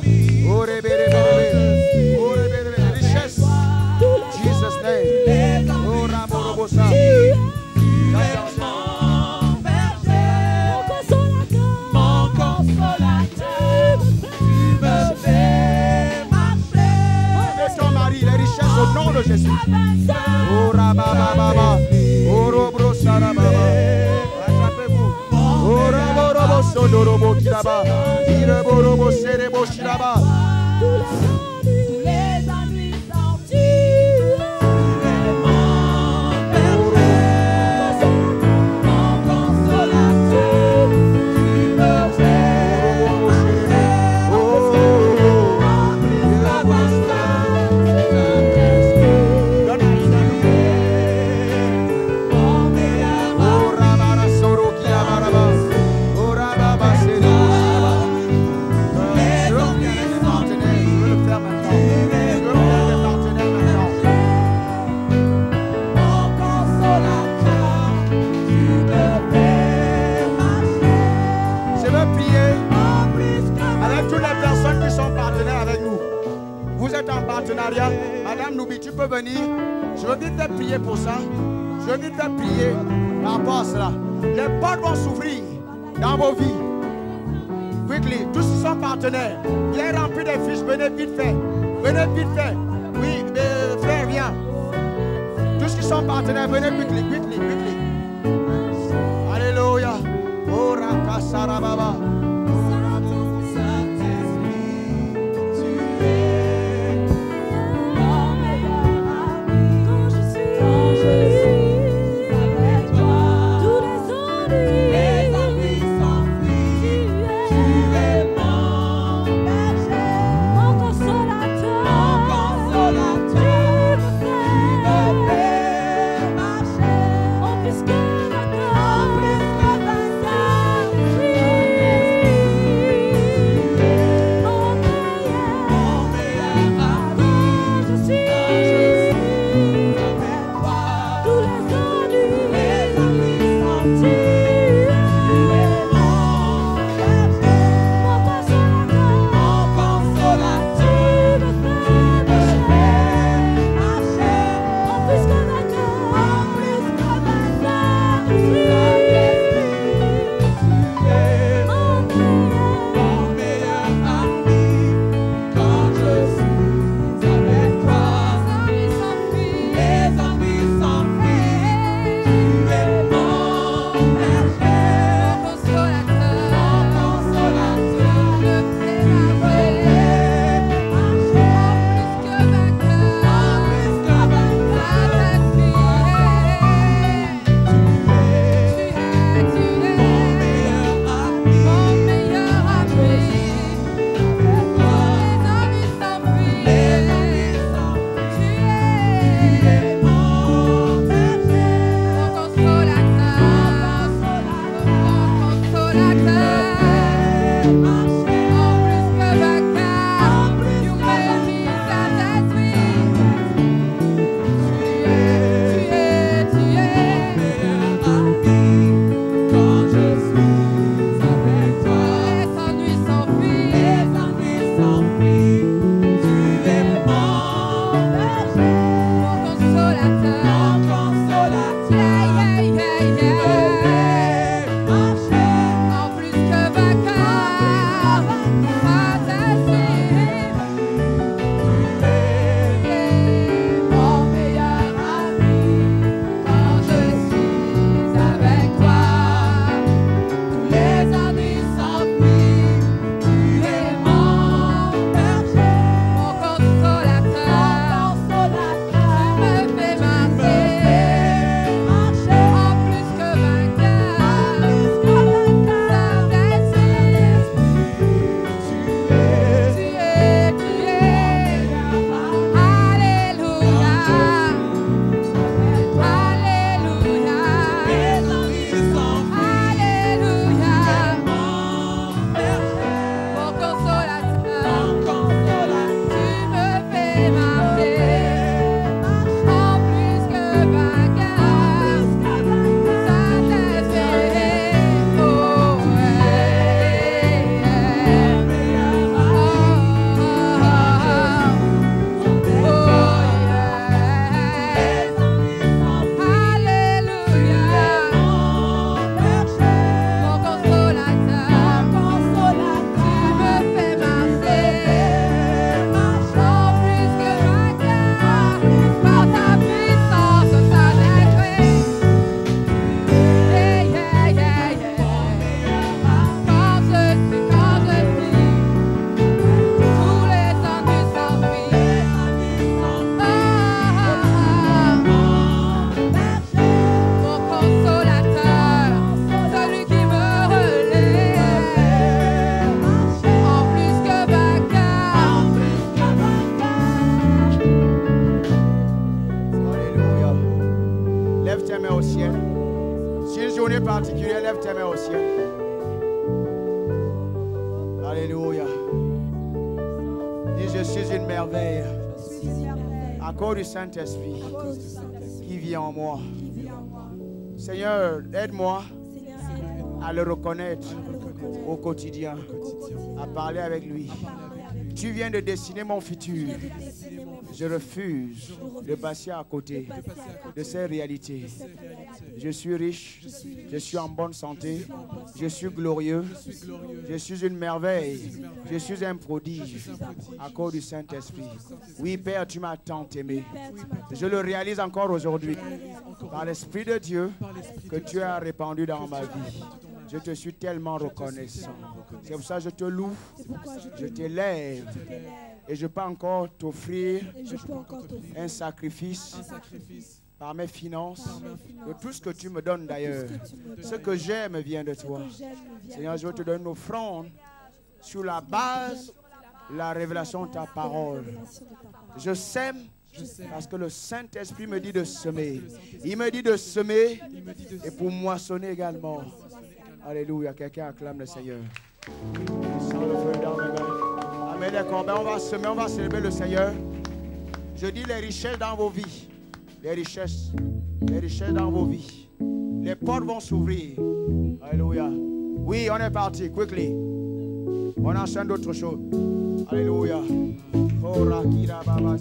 Oh Reberebe. Oh Reberebe. Richesse. Jesus name. Oh Raborobosa. mon consolateur. Tu me fais marcher. Et ton mari, les richesses au nom de Jésus. Oh Rabababa. Oh Robrosarababa. Attrapez-vous. Oh Raborobo Sondorobo Kiraba. Ireborobo Serebo Shiraba. Tous les ennuis s'enfuient. Tu es mon berger, mon consolateur. Tu me fais marcher en mon meilleur Oh Rabara Soro Kirabaraba. Oh Rababa Serebo Shiraba. Je veux bien les partenaires, je veux le faire maintenant. Je veux bien les partenaires maintenant. mon consolateur. Tu me fais marcher Je veux prier en plus que avec toutes les personnes qui sont partenaires avec nous. Vous êtes en partenariat. Madame Noubi, tu peux venir. Je veux vite faire prier pour ça. Je veux vite faire prier par rapport à cela. Les portes vont s'ouvrir dans vos vies. Quickly, tous qui sont partenaires. Il est rempli des fiches. Venez vite fait. Venez vite fait. Oui, frère, viens. Tous qui sont partenaires, venez quickly, quickly, quickly. Alléluia. Oh, Rakasarababa. mon meilleur ami. Quand je suis avec toi, tous les ennuis s'enfuient. Tu es mon berger, mon consolateur. Tu me fais marcher en plus que Alléluia. Dis, je suis une merveille à cause du Saint-Esprit qui vit en moi. Seigneur, aide-moi à le reconnaître au quotidien, à parler avec lui. Tu viens de dessiner mon futur. Je refuse de passer à côté de ces réalités. Je suis riche, je suis en bonne santé, je suis glorieux, je suis une merveille, je suis un prodige à cause du Saint-Esprit. Oui, Père, tu m'as tant aimé. Je le réalise encore aujourd'hui par l'Esprit de Dieu que tu as répandu dans ma vie. Je te suis tellement reconnaissant. C'est pour ça que je te loue, je t'élève et je peux encore t'offrir un sacrifice par mes finances, de tout ce que tu me donnes d'ailleurs. Ce que j'aime vient de toi. Seigneur, je te donne une offrande sur la base de la révélation de ta parole. Je sème parce que le Saint-Esprit me dit de semer. Il me dit de semer et pour moissonner également. Alléluia. Quelqu'un acclame le Seigneur. Amen. D'accord. On va semer, on va célébrer le Seigneur. Je dis les richesses dans vos vies. Les richesses dans vos vies. Les portes vont s'ouvrir. Alléluia. Oui, on est parti. Quickly. On enchaîne d'autres choses. Alléluia. Oh, Rakira Baba.